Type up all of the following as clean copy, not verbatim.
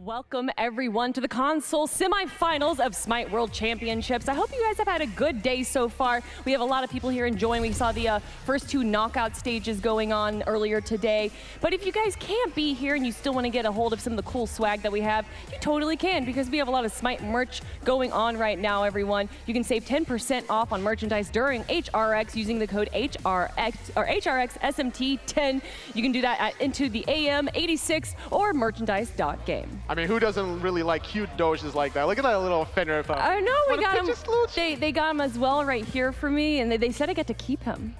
Welcome everyone to the console semifinals of Smite World Championships. I hope you guys have had a good day so far. We have a lot of people here enjoying. We saw the first two knockout stages going on earlier today. But if you guys can't be here and you still want to get a hold of some of the cool swag that we have, you totally can, because we have a lot of Smite merch going on right now, everyone. You can save 10% off on merchandise during HRX using the code HRX or HRX SMT10. You can do that at Into the AM 86 or merchandise.game. I mean, who doesn't really like cute doges like that? Look at that little Fenrir. I know, we got him. They got him as well right here for me, and they said I get to keep him.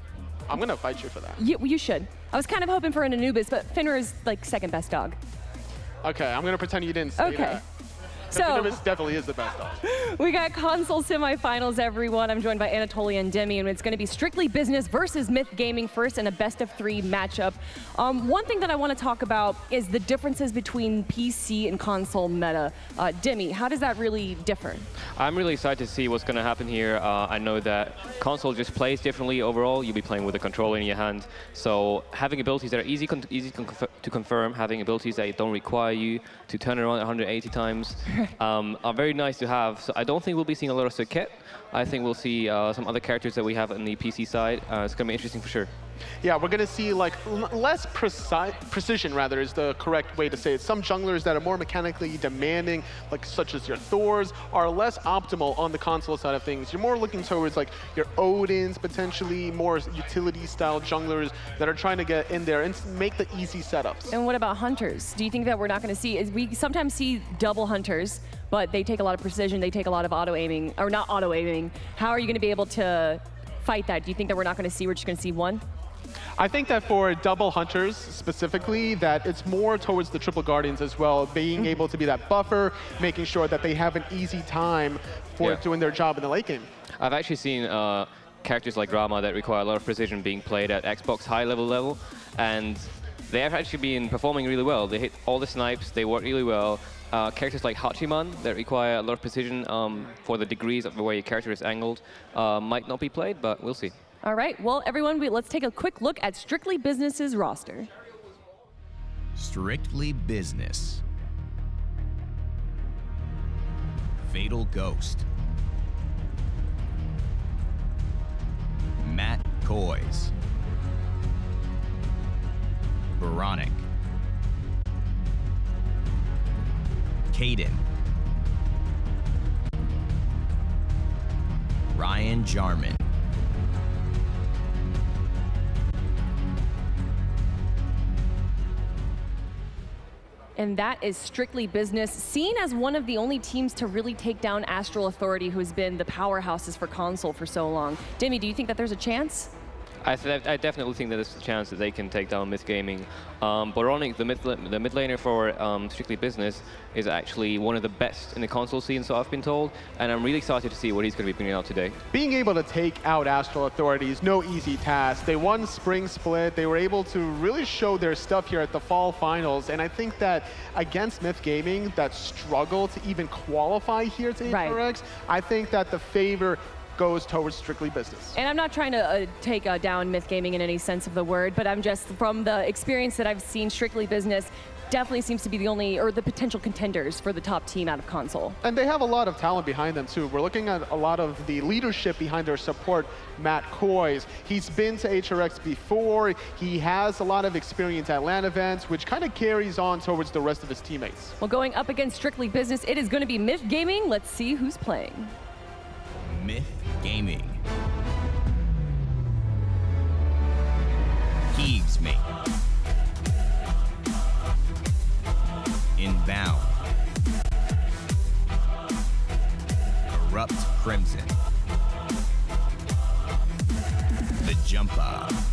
I'm going to fight you for that. You should. I was kind of hoping for an Anubis, but Fenrir is like second best dog. Okay, I'm going to pretend you didn't say that. So Anubis definitely is the best dog. We got console semifinals, everyone. I'm joined by Anatolia and Demi, and it's going to be strictly business versus Myth Gaming first in a best-of-3 matchup. One thing that I want to talk about is the differences between PC and console meta. Demi, how does that really differ? I'm really excited to see what's going to happen here. I know that console just plays differently overall. You'll be playing with a controller in your hand, so having abilities that are easy to confirm, having abilities that don't require you to turn around 180 times. Are very nice to have. So I don't think we'll be seeing a lot of Suket. I think we'll see some other characters that we have on the PC side. It's going to be interesting for sure. Yeah, we're going to see like less precision, rather, is the correct way to say it. Some junglers that are more mechanically demanding, like such as your Thors, are less optimal on the console side of things. You're more looking towards like your Odins, potentially more utility-style junglers that are trying to get in there and make the easy setups. And what about hunters? Do you think that we're not going to see? We sometimes see double hunters, but they take a lot of precision. They take a lot of auto-aiming, or not auto-aiming. How are you going to be able to fight that? Do you think that we're not going to see? We're just going to see one? I think that for double hunters specifically, that it's more towards the triple guardians as well, being able to be that buffer, making sure that they have an easy time for doing their job in the late game. I've actually seen characters like Rama that require a lot of precision being played at Xbox high level, and they have actually been performing really well. They hit all the snipes, they work really well. Characters like Hachiman that require a lot of precision for the degrees of the way your character is angled might not be played, but we'll see. All right, well, everyone, let's take a quick look at Strictly Business's roster. Strictly Business. Fatal Ghost. Matt Koiz. oBoronic. Kaeydan. Jarman. And that is Strictly Business, seen as one of the only teams to really take down Astral Authority, who's been the powerhouses for console for so long. Demi, do you think that there's a chance? I definitely think that there's a chance that they can take down Myth Gaming. oBoronic, the mid laner for Strictly Business, is actually one of the best in the console scene, so I've been told, and I'm really excited to see what he's going to be bringing out today. Being able to take out Astral Authority is no easy task. They won Spring Split. They were able to really show their stuff here at the Fall Finals, and I think that against Myth Gaming, that struggle to even qualify here to HRX, I think that the favor goes towards Strictly Business. And I'm not trying to take down Myth Gaming in any sense of the word, but I'm just, from the experience that I've seen, Strictly Business definitely seems to be the only, or the potential contenders for the top team out of console. And they have a lot of talent behind them too. We're looking at a lot of the leadership behind their support. Matt Koiz, he's been to HRX before. He has a lot of experience at LAN events, which kind of carries on towards the rest of his teammates. Well, going up against Strictly Business, it is going to be Myth Gaming. Let's see who's playing. Myth Gaming. KeegsMate. Inbowned. ErupT Crimson. The Jumpahhhh.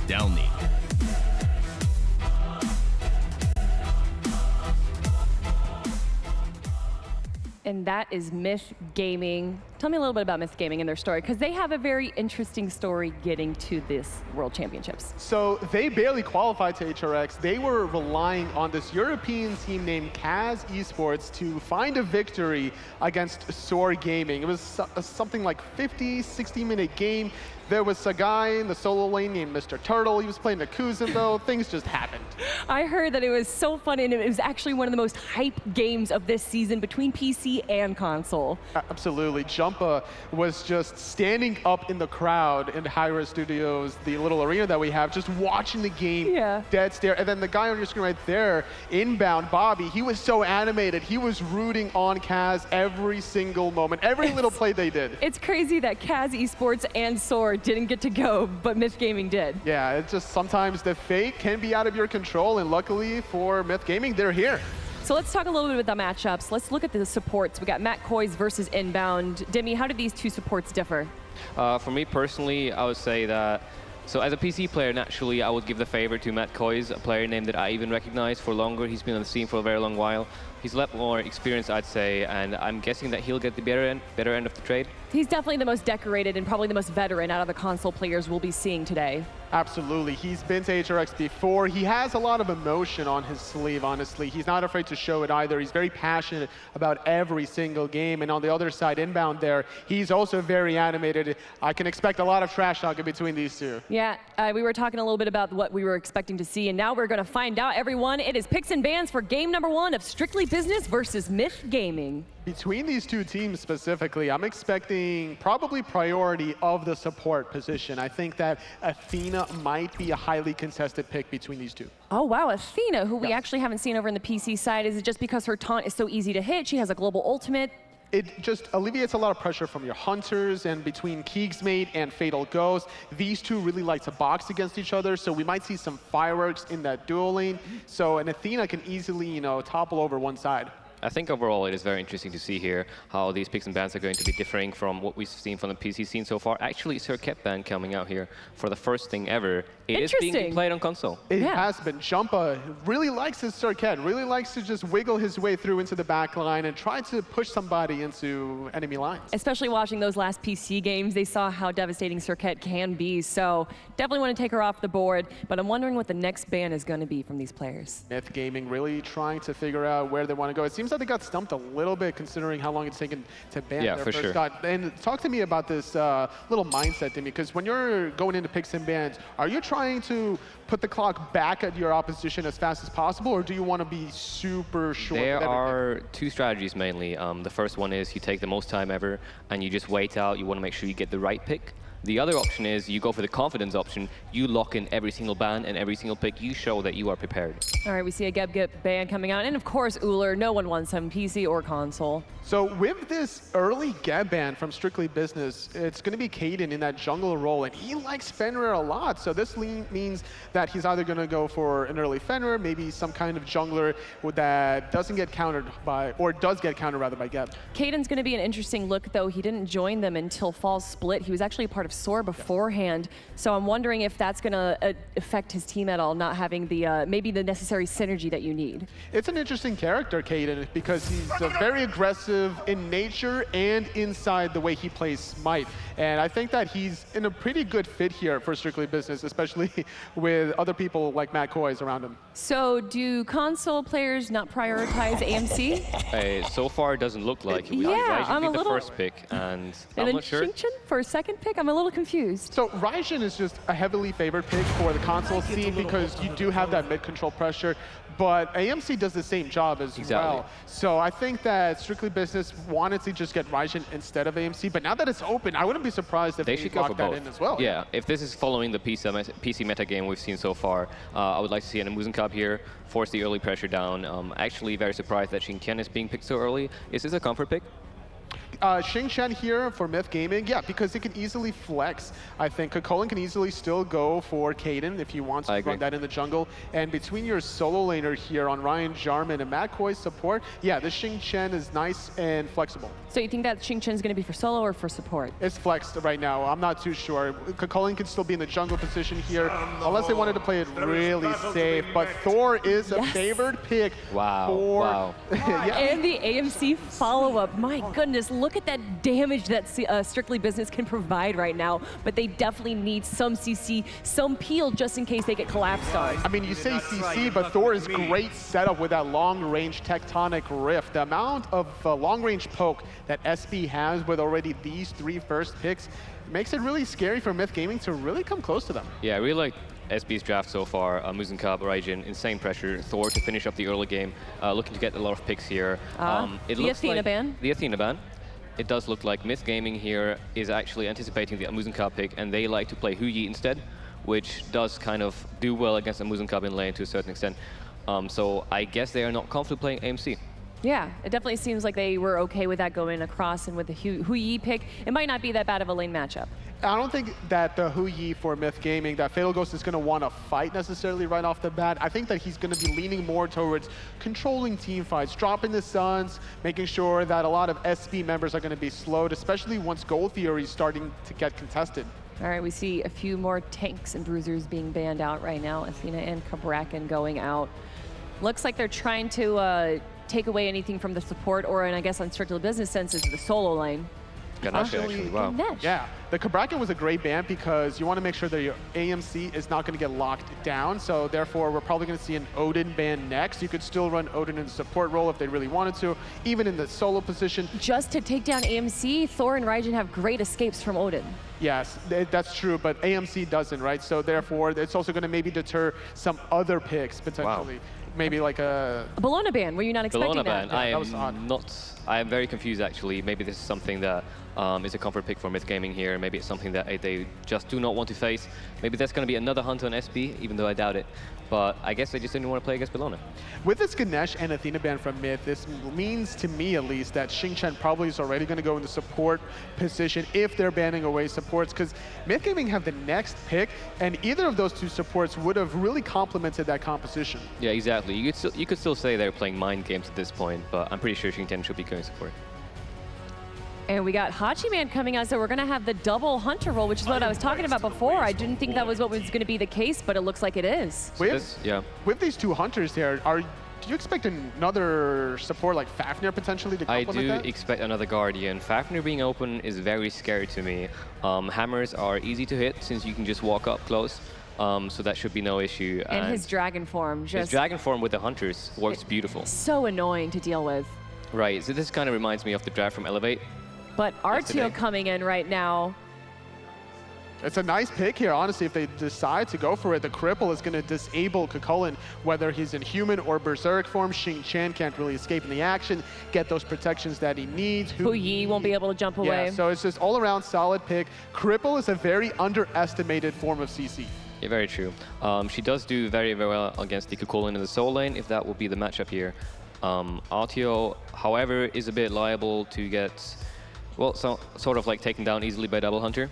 Delnyy. And that is Myth Gaming. Tell me a little bit about Myth Gaming and their story, because they have a very interesting story getting to this World Championships. So they barely qualified to HRX. They were relying on this European team named Kaz Esports to find a victory against Soar Gaming. It was something like 50, 60-minute game. There was a guy in the solo lane named Mr. Turtle. He was playing the Kumbhakarna, though. Things just happened. I heard that it was so fun, and it was actually one of the most hype games of this season between PC and console. Absolutely. Jumpahhhh was just standing up in the crowd in hi-rez Studios, the little arena that we have, just watching the game, dead stare. And then the guy on your screen right there, Inbowned, Bobby, he was so animated. He was rooting on Kaz every single moment, every little play they did. It's crazy that Kaz Esports and Soar didn't get to go, but Myth Gaming did. Yeah, it's just sometimes the fate can be out of your control, and luckily for Myth Gaming, they're here. So let's talk a little bit about the matchups. Let's look at the supports. We got Koiz versus Inbowned. Demi, how do these two supports differ? For me personally, I would say that, so as a PC player, naturally, I would give the favor to Koiz, a player name that I even recognize for longer. He's been on the scene for a very long while. He's a lot more experienced, I'd say, and I'm guessing that he'll get the better end of the trade. He's definitely the most decorated and probably the most veteran out of the console players we'll be seeing today. Absolutely. He's been to HRX before. He has a lot of emotion on his sleeve, honestly. He's not afraid to show it either. He's very passionate about every single game. And on the other side, Inbound there, he's also very animated. I can expect a lot of trash talking between these two. Yeah, we were talking a little bit about what we were expecting to see, and now we're going to find out, everyone. It is picks and bans for game number 1 of Strictly Business versus Myth Gaming. Between these two teams specifically, I'm expecting probably priority of the support position. I think that Athena might be a highly contested pick between these two. Oh, wow, Athena, who we actually haven't seen over in the PC side. Is it just because her taunt is so easy to hit? She has a global ultimate. It just alleviates a lot of pressure from your hunters, and between KeegsMate and Fatal Ghost, these two really like to box against each other, so we might see some fireworks in that duel lane. So an Athena can easily, you know, topple over one side. I think overall it is very interesting to see here how these picks and bans are going to be differing from what we've seen from the PC scene so far. Actually, Circuit ban coming out here for the first thing ever. It is being played on console. It has been. Jumpahhhh really likes his Circuit, really likes to just wiggle his way through into the back line and try to push somebody into enemy lines. Especially watching those last PC games, they saw how devastating Circuit can be. So definitely want to take her off the board, but I'm wondering what the next ban is going to be from these players. Myth Gaming really trying to figure out where they want to go. It seems like they got stumped a little bit considering how long it's taken to ban their first shot. And talk to me about this little mindset, Demi, because when you're going into picks and bans, are you trying to put the clock back at your opposition as fast as possible, or do you want to be super short? There are two strategies mainly. The first one is you take the most time ever and you just wait out. You want to make sure you get the right pick. The other option is you go for the confidence option. You lock in every single ban and every single pick. You show that you are prepared. All right, we see a Get ban coming out. And of course, Uller, no one wants him, PC or console. So with this early Geb ban from Strictly Business, it's going to be Kaeydan in that jungle role, and he likes Fenrir a lot. So this means that he's either going to go for an early Fenrir, maybe some kind of jungler that doesn't get countered by, or does get countered rather by Geb. Kaeydan's going to be an interesting look, though. He didn't join them until Fall Split. He was actually a part of Soar beforehand. So I'm wondering if that's going to affect his team at all, not having the maybe the necessary synergy that you need. It's an interesting character, Kaeydan, because he's very aggressive in nature and inside the way he plays Smite. And I think that he's in a pretty good fit here for Strictly Business, especially with other people like Koiz around him. So do console players not prioritize AMC? So far, it doesn't look like it. Yeah, Raijin beat the first pick, and I'm not sure. Xing for a second pick? I'm a little confused. So Raijin is just a heavily favored pick for the console scene because you do have that mid-control pressure, but AMC does the same job as well. So I think that Strictly Business wanted to just get Raijin instead of AMC, but now that it's open, I wouldn't be surprised if they should go for that both in as well. Yeah, if this is following the PC meta game we've seen so far, I would like to see an Muzen Cup here, force the early pressure down. Actually very surprised that Xing is being picked so early. Is this a comfort pick? Xing here for Myth Gaming, yeah, because it can easily flex. I think Chulain can easily still go for Kaeydan if he wants to run that in the jungle. And between your solo laner here on Ryan, Jarman, and Koiz support, yeah, this Xing is nice and flexible. So you think that Xing is going to be for solo or for support? It's flexed right now. I'm not too sure. Chulain can still be in the jungle position here, unless they wanted to play it really safe. But Thor is a favored pick. Wow. And the AMC follow-up. My goodness, look at that damage that Strictly Business can provide right now. But they definitely need some CC, some peel, just in case they get collapsed on. I mean, you say CC, but Thor is great setup with that long-range Tectonic Rift. The amount of long-range poke that SB has with already these 3 first picks, makes it really scary for Myth Gaming to really come close to them. Yeah, I really like SB's draft so far. Muzen, Raijin, insane pressure. Thor to finish up the early game, looking to get a lot of picks here. The Athena ban. The Athena ban. It does look like Myth Gaming here is actually anticipating the Muzen pick, and they like to play Hu-Yi instead, which does kind of do well against a Muzen in lane to a certain extent. So I guess they are not comfortable playing AMC. Yeah, it definitely seems like they were okay with that going across, and with the Hu-Yi pick, it might not be that bad of a lane matchup. I don't think that the Hu-Yi for Myth Gaming, that Fatal Ghost is going to want to fight necessarily right off the bat. I think that he's going to be leaning more towards controlling team fights, dropping the stuns, making sure that a lot of SB members are going to be slowed, especially once Gold Theory is starting to get contested. All right, we see a few more tanks and bruisers being banned out right now. Athena and Kumbhakarna going out. Looks like they're trying to take away anything from the support, or in, I guess, on Strictly Business sense, is the solo lane. Actually, wow. Ganesh. Yeah, the Kumbhakarna was a great ban because you want to make sure that your AMC is not going to get locked down. So therefore, we're probably going to see an Odin ban next. You could still run Odin in the support role if they really wanted to, even in the solo position. Just to take down AMC, Thor and Raijin have great escapes from Odin. Yes, that's true, but AMC doesn't, right? So therefore, it's also going to maybe deter some other picks potentially. Wow. Maybe like a Bologna ban. Were you not expecting Bologna that? ban. Yeah, I am very confused actually. Maybe this is something that is a comfort pick for Myth Gaming here. Maybe it's something that they just do not want to face. Maybe there's going to be another hunt on SB, even though I doubt it. But I guess they just didn't want to play against Bologna. With this Ganesh and Athena ban from Myth, this means to me at least that Xing probably is already going to go in the support position if they're banning away supports, because Myth Gaming have the next pick, and either of those two supports would have really complemented that composition. Yeah, exactly. You could still say they're playing mind games at this point, but I'm pretty sure Xing should be going support. And we got Hachiman coming out, so we're going to have the double hunter role, which is what I was talking about before. I didn't think that was what was going to be the case, but it looks like it is. With these two hunters here, do you expect another support like Fafnir potentially to complement that? I do expect another Guardian. Fafnir being open is very scary to me. Hammers are easy to hit since you can just walk up close. So that should be no issue. And his dragon form. His dragon form with the hunters works beautiful. So annoying to deal with. Right, so this kind of reminds me of the draft from Elevate. But Artio coming in right now. It's a nice pick here, honestly. If they decide to go for it, the cripple is going to disable Kukulin, whether he's in human or berserk form. Xing can't really escape in the action, get those protections that he needs. Hu-Yi won't be able to jump away. Yeah, so it's just all around solid pick. Cripple is a very underestimated form of CC. Yeah, very true. She does do very, very well against the Kukulin in the soul lane, if that will be the matchup here. Artio, however, is a bit liable to get, well, sort of like taken down easily by Double Hunter.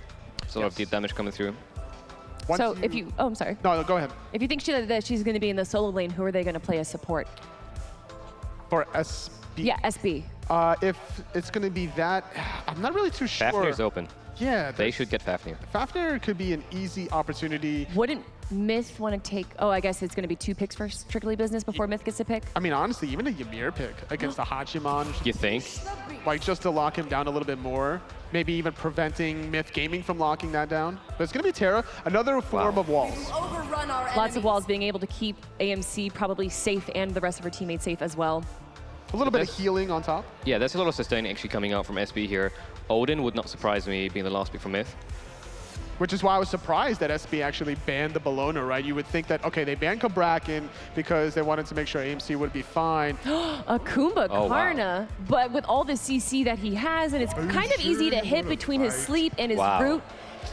Sort of the damage coming through. So if you, oh, I'm sorry. No, go ahead. If you think that she's going to be in the solo lane, who are they going to play as support? For SB? Yeah, SB. If it's going to be that, I'm not really too sure. Fafnir's open. Yeah. They should get Fafnir. Fafnir could be an easy opportunity. Wouldn't Myth want to take, oh, I guess it's going to be 2 picks for Strictly Business before Myth gets a pick? I mean, honestly, even a Ymir pick against the Hachiman. You think? Like, just to lock him down a little bit more. Maybe even preventing Myth Gaming from locking that down. But it's going to be Terra, another form of walls. Lots of walls, being able to keep AMC probably safe and the rest of her teammates safe as well. A little bit of healing on top. Yeah, there's a lot of sustain actually coming out from SB here. Odin would not surprise me being the last pick from Myth. Which is why I was surprised that SB actually banned the Bologna, right? You would think that, okay, they banned Kumbhakarna because they wanted to make sure AMC would be fine. A Kumbhakarna, but with all the CC that he has, and it's kind of easy to hit between his sleep and his root.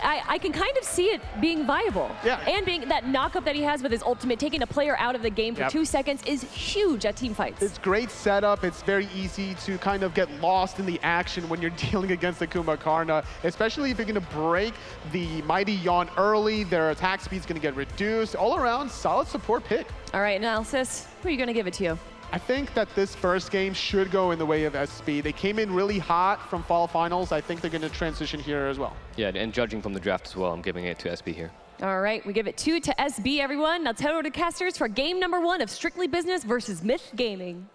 I can kind of see it being viable. Yeah. And being that knockup that he has with his ultimate, taking a player out of the game for 2 seconds is huge at team fights. It's great setup. It's very easy to kind of get lost in the action when you're dealing against the Kumbhakarna, especially if you're going to break the Mighty Yawn early. Their attack speed's going to get reduced. All around, solid support pick. All right, Analysis, who are you going to give it to? I think that this first game should go in the way of SB. They came in really hot from Fall Finals. I think they're going to transition here as well. Yeah, and judging from the draft as well, I'm giving it to SB here. All right, we give it 2 to SB, everyone. Now tell the casters for game number 1 of Strictly Business versus Myth Gaming.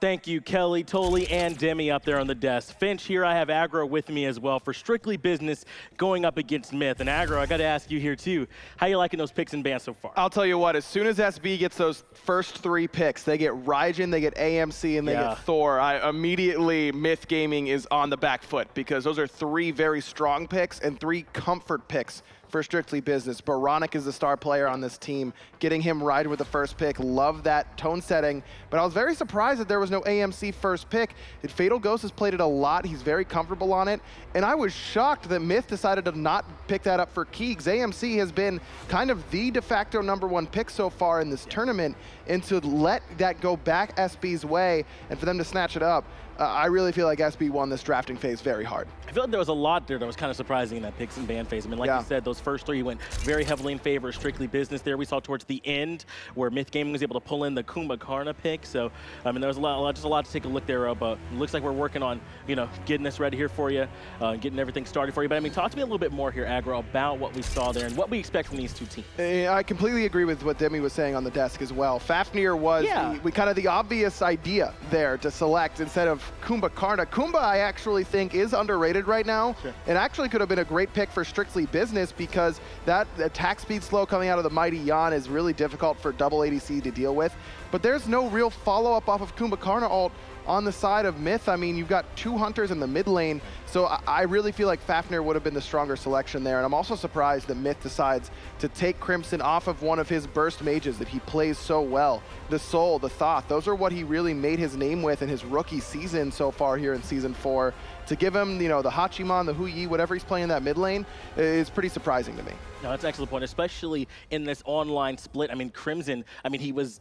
Thank you, Kelly, Tolly, and Demi up there on the desk. Finch here, I have Aggro with me as well for Strictly Business going up against Myth. And Aggro, I got to ask you here too, how you liking those picks and bans so far? I'll tell you what, as soon as SB gets those first 3 picks, they get Raijin, they get AMC, and they get Thor, immediately Myth Gaming is on the back foot because those are 3 very strong picks and 3 comfort picks for Strictly Business. oBoronic is the star player on this team. Getting him right with the first pick, love that tone setting. But I was very surprised that there was no AMC first pick. Fatal Ghost has played it a lot. He's very comfortable on it. And I was shocked that Myth decided to not pick that up for Keegs. AMC has been kind of the de facto #1 pick so far in this tournament. And to let that go back SB's way and for them to snatch it up, I really feel like SB won this drafting phase very hard. I feel like there was a lot there that was kind of surprising in that picks and ban phase. I mean, like you said, those first 3 went very heavily in favor of Strictly Business there. We saw towards the end where Myth Gaming was able to pull in the Kumbhakarna pick. So, I mean, there was just a lot to take a look there, but it looks like we're working on, getting this ready here for you, getting everything started for you. But I mean, talk to me a little bit more here, Aggro, about what we saw there and what we expect from these 2 teams. I completely agree with what Demi was saying on the desk as well. Fafnir was the obvious idea there to select instead of Kumbhakarna. Kumbha, I actually think, is underrated right now. Sure. It actually could have been a great pick for Strictly Business because that attack speed slow coming out of the Mighty Yan is really difficult for double ADC to deal with. But there's no real follow-up off of Kumbhakarna ult on the side of Myth. I mean, you've got 2 hunters in the mid lane, so I really feel like Fafnir would have been the stronger selection there. And I'm also surprised that Myth decides to take Crimson off of one of his burst mages that he plays so well. The Soul, the Thoth, those are what he really made his name with in his rookie season so far here in Season 4. To give him, the Hachiman, the Hu-Yi, whatever he's playing in that mid lane is pretty surprising to me. No, that's an excellent point, especially in this online split. I mean, Crimson, he was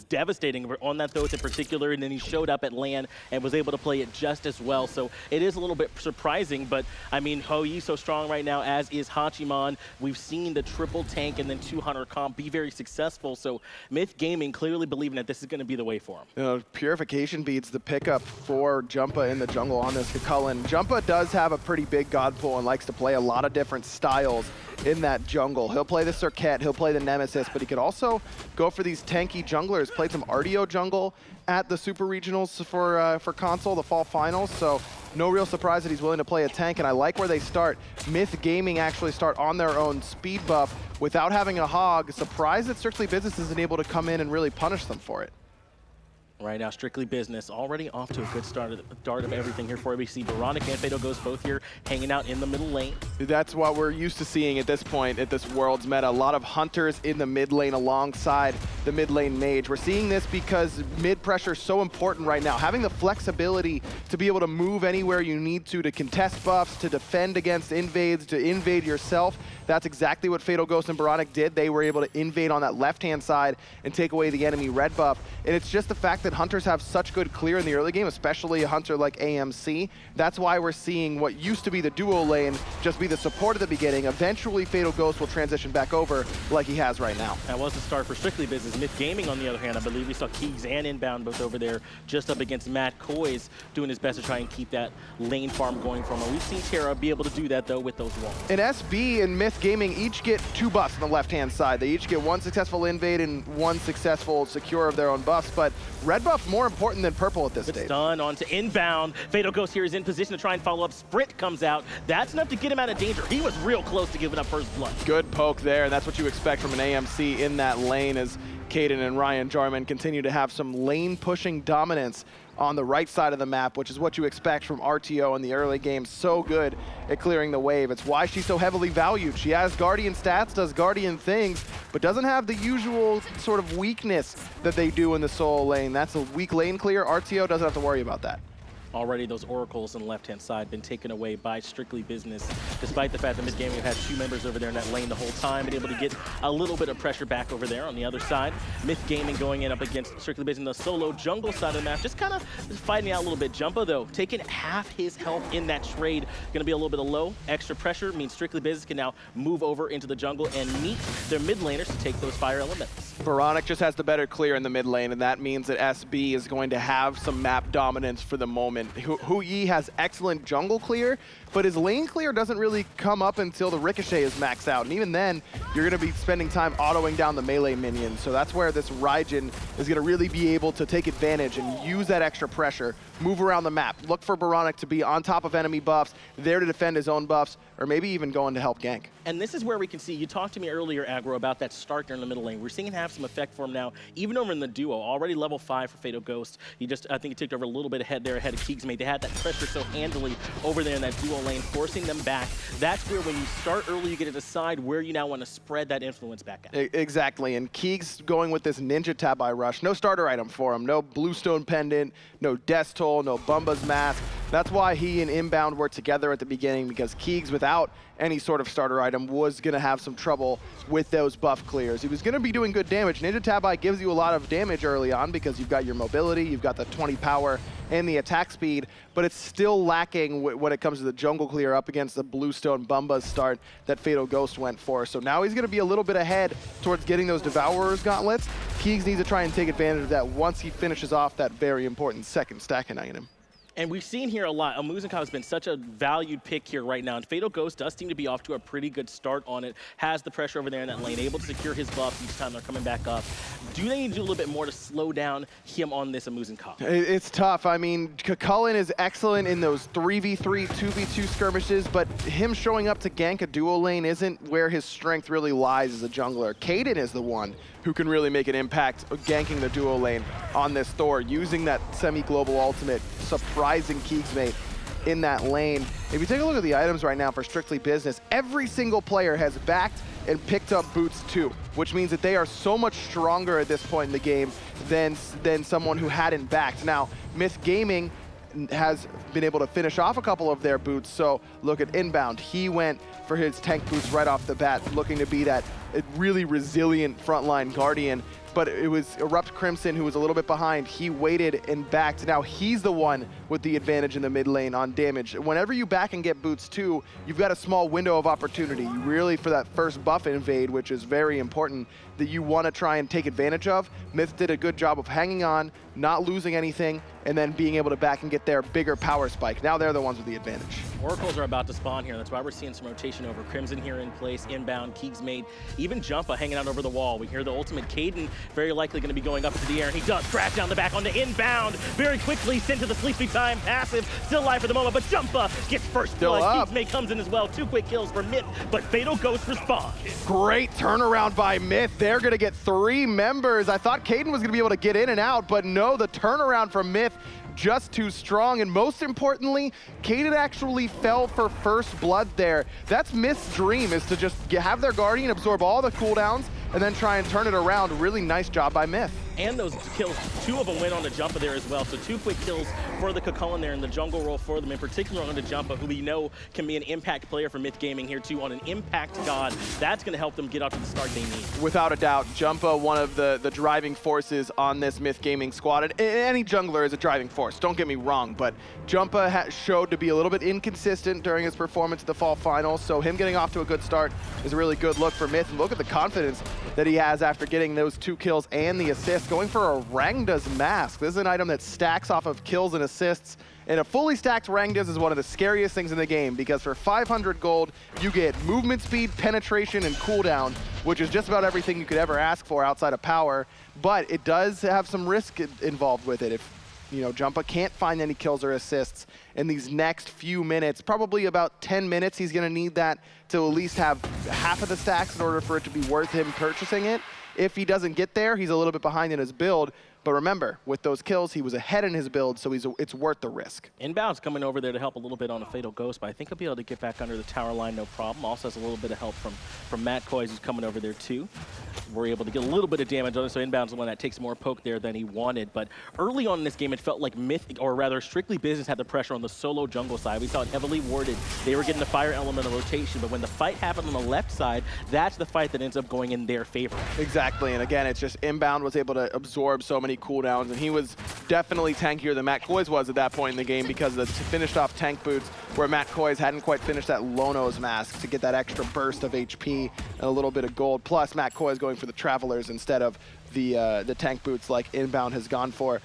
devastating on that Thoth in particular, and then he showed up at LAN and was able to play it just as well. So it is a little bit surprising, but I mean, Hu-Yi so strong right now, as is Hachiman. We've seen the triple tank and then 200 comp be very successful. So Myth Gaming clearly believing that this is going to be the way for him. Purification beats the pickup for Jumpahhhh in the jungle on this Cullen. Jumpahhhh does have a pretty big god pool and likes to play a lot of different styles in that jungle. He'll play the Circuit, he'll play the Nemesis, but he could also go for these tanky junglers. Played some Artio jungle at the Super Regionals for console, the fall finals, so no real surprise that he's willing to play a tank, and I like where they start. Myth Gaming actually start on their own speed buff without having a hog. Surprised that Strictly Business isn't able to come in and really punish them for it. Right now, Strictly Business already off to a good start of everything here for you. We see oBoronic and Fatal Ghost both here hanging out in the middle lane. That's what we're used to seeing at this point at this Worlds meta. A lot of hunters in the mid lane alongside the mid lane mage. We're seeing this because mid pressure is so important right now. Having the flexibility to be able to move anywhere you need to contest buffs, to defend against invades, to invade yourself. That's exactly what Fatal Ghost and oBoronic did. They were able to invade on that left-hand side and take away the enemy red buff. And it's just the fact that hunters have such good clear in the early game, especially a hunter like AMC. That's why we're seeing what used to be the duo lane just be the support at the beginning. Eventually, Fatal Ghost will transition back over like he has right now. That was the start for Strictly Business. Myth Gaming, on the other hand, I believe we saw Keegs and Inbowned both over there just up against Matt Koiz, doing his best to try and keep that lane farm going from him. We've seen Terra be able to do that, though, with those walls. And SB and Myth Gaming each get 2 buffs on the left-hand side. They each get 1 successful invade and 1 successful secure of their own buffs, but red buff more important than purple at this stage. Stun onto Inbound. Fatal Ghost here is in position to try and follow up. Sprint comes out. That's enough to get him out of danger. He was real close to giving up first blood. Good poke there, and that's what you expect from an AMC in that lane as Kaeydan and Ryan Jarman continue to have some lane pushing dominance on the right side of the map, which is what you expect from Artio in the early game. So good at clearing the wave. It's why she's so heavily valued. She has Guardian stats, does Guardian things, but doesn't have the usual sort of weakness that they do in the solo lane. That's a weak lane clear. Artio doesn't have to worry about that. Already those oracles on the left-hand side been taken away by Strictly Business, despite the fact that Myth Gaming had 2 members over there in that lane the whole time, been able to get a little bit of pressure back over there on the other side. Myth Gaming going in up against Strictly Business, the solo jungle side of the map, just kind of fighting out a little bit. Jumpahhhh, though, taking half his health in that trade. Going to be a little bit of low. Extra pressure means Strictly Business can now move over into the jungle and meet their mid laners to take those fire elements. oBoronic just has the better clear in the mid lane, and that means that SB is going to have some map dominance for the moment. Hu-Yi has excellent jungle clear, but his lane clear doesn't really come up until the Ricochet is maxed out. And even then, you're going to be spending time autoing down the melee minions. So that's where this Raijin is going to really be able to take advantage and use that extra pressure, move around the map, look for oBoronic to be on top of enemy buffs, there to defend his own buffs, or maybe even going to help gank. And this is where we can see, you talked to me earlier, Aggro, about that start there in the middle lane. We're seeing it have some effect for him now, even over in the duo. Already level 5 for Fatal Ghost. He just, I think he ticked over a little bit ahead there, ahead of KeegsMate. They had that pressure so handily over there in that duo lane, forcing them back. That's where when you start early, you get to decide where you now want to spread that influence back out. Exactly, and Keegs going with this Ninja Tabi Rush. No starter item for him, no Bluestone Pendant, no Death Toll, no Bumba's Mask. That's why he and Inbowned were together at the beginning, because Keegs, without any sort of starter item, was going to have some trouble with those buff clears. He was going to be doing good damage. Ninja Tabi gives you a lot of damage early on because you've got your mobility, you've got the 20 power, and the attack speed, but it's still lacking when it comes to the jungle clear up against the Bluestone Bumba's start that Fatal Ghost went for. So now he's going to be a little bit ahead towards getting those Devourer's Gauntlets. Keegs needs to try and take advantage of that once he finishes off that very important second stacking item. And we've seen here a lot. Muzen has been such a valued pick here right now, and Fatal Ghost does seem to be off to a pretty good start on it. Has the pressure over there in that lane, able to secure his buff each time they're coming back up. Do they need to do a little bit more to slow down him on this Muzen? It's tough. I mean, Chulain is excellent in those 3v3, 2v2 skirmishes, but him showing up to gank a duo lane isn't where his strength really lies as a jungler. Kaeydan is the one who can really make an impact ganking the duo lane on this Thor, using that semi-global ultimate, surprising KeegsMate in that lane. If you take a look at the items right now for Strictly Business, every single player has backed and picked up boots too, which means that they are so much stronger at this point in the game than someone who hadn't backed. Now, Myth Gaming has been able to finish off a couple of their boots, so look at Inbowned. He went for his tank boots right off the bat, looking to be that really resilient frontline guardian, but it was ErupT Crimson who was a little bit behind. He waited and backed. Now he's the one with the advantage in the mid lane on damage. Whenever you back and get boots too, you've got a small window of opportunity. You really, for that first buff invade, which is very important, that you want to try and take advantage of. Myth did a good job of hanging on, not losing anything, and then being able to back and get their bigger power spike. Now they're the ones with the advantage. Oracles are about to spawn here. That's why we're seeing some rotation over. Crimson here in place, Inbound, KeegsMate, even Jumpahhhh hanging out over the wall. We hear the ultimate. Kaeydan very likely going to be going up into the air, and he does crash down the back onto Inbound. Very quickly sent to the sleeping time passive. Still alive for the moment, but Jumpahhhh gets first blood. KeegsMate comes in as well. 2 quick kills for Myth, but Fatal Ghost responds. Great turnaround by Myth. They're going to get 3 members. I thought Kaeydan was going to be able to get in and out, but no, the turnaround from Myth just too strong, and most importantly, Kaeydan actually fell for first blood there. That's Myth's dream, is to just have their Guardian absorb all the cooldowns and then try and turn it around. Really nice job by Myth. And those kills, 2 of them went on to Jumpahhhh there as well. So 2 quick kills for the Chulain there in the jungle role for them, in particular on to Jumpahhhh, who we know can be an impact player for Myth Gaming here too, on an impact god. That's going to help them get up to the start they need. Without a doubt, Jumpahhhh, one of the driving forces on this Myth Gaming squad. And any jungler is a driving force, don't get me wrong, but Jumpahhhh showed to be a little bit inconsistent during his performance at the fall finals, so him getting off to a good start is a really good look for Myth. And look at the confidence that he has after getting those 2 kills and the assist, going for a Rangda's Mask. This is an item that stacks off of kills and assists, and a fully stacked Rangda's is one of the scariest things in the game, because for 500 gold, you get movement speed, penetration, and cooldown, which is just about everything you could ever ask for outside of power, but it does have some risk involved with it. If Jumpahhhh can't find any kills or assists in these next few minutes, probably about 10 minutes, he's going to need that to at least have half of the stacks in order for it to be worth him purchasing it. If he doesn't get there, he's a little bit behind in his build. But remember, with those kills, he was ahead in his build, so it's worth the risk. Inbound's coming over there to help a little bit on a Fatal Ghost, but I think he'll be able to get back under the tower line, no problem. Also has a little bit of help from Matt Koiz, who's coming over there too. We're able to get a little bit of damage on it, so Inbound's the one that takes more poke there than he wanted. But early on in this game, it felt like Myth, or rather Strictly Business, had the pressure on the solo jungle side. We saw it heavily warded. They were getting the fire element of rotation, but when the fight happened on the left side, that's the fight that ends up going in their favor. Exactly, and again, it's just Inbound was able to absorb so many many cooldowns, and he was definitely tankier than Matt Koiz was at that point in the game because the finished off tank boots where Matt Koiz hadn't quite finished that Lono's mask to get that extra burst of HP and a little bit of gold. Plus Matt Koiz going for the Travelers instead of the tank boots like Inbound has gone for.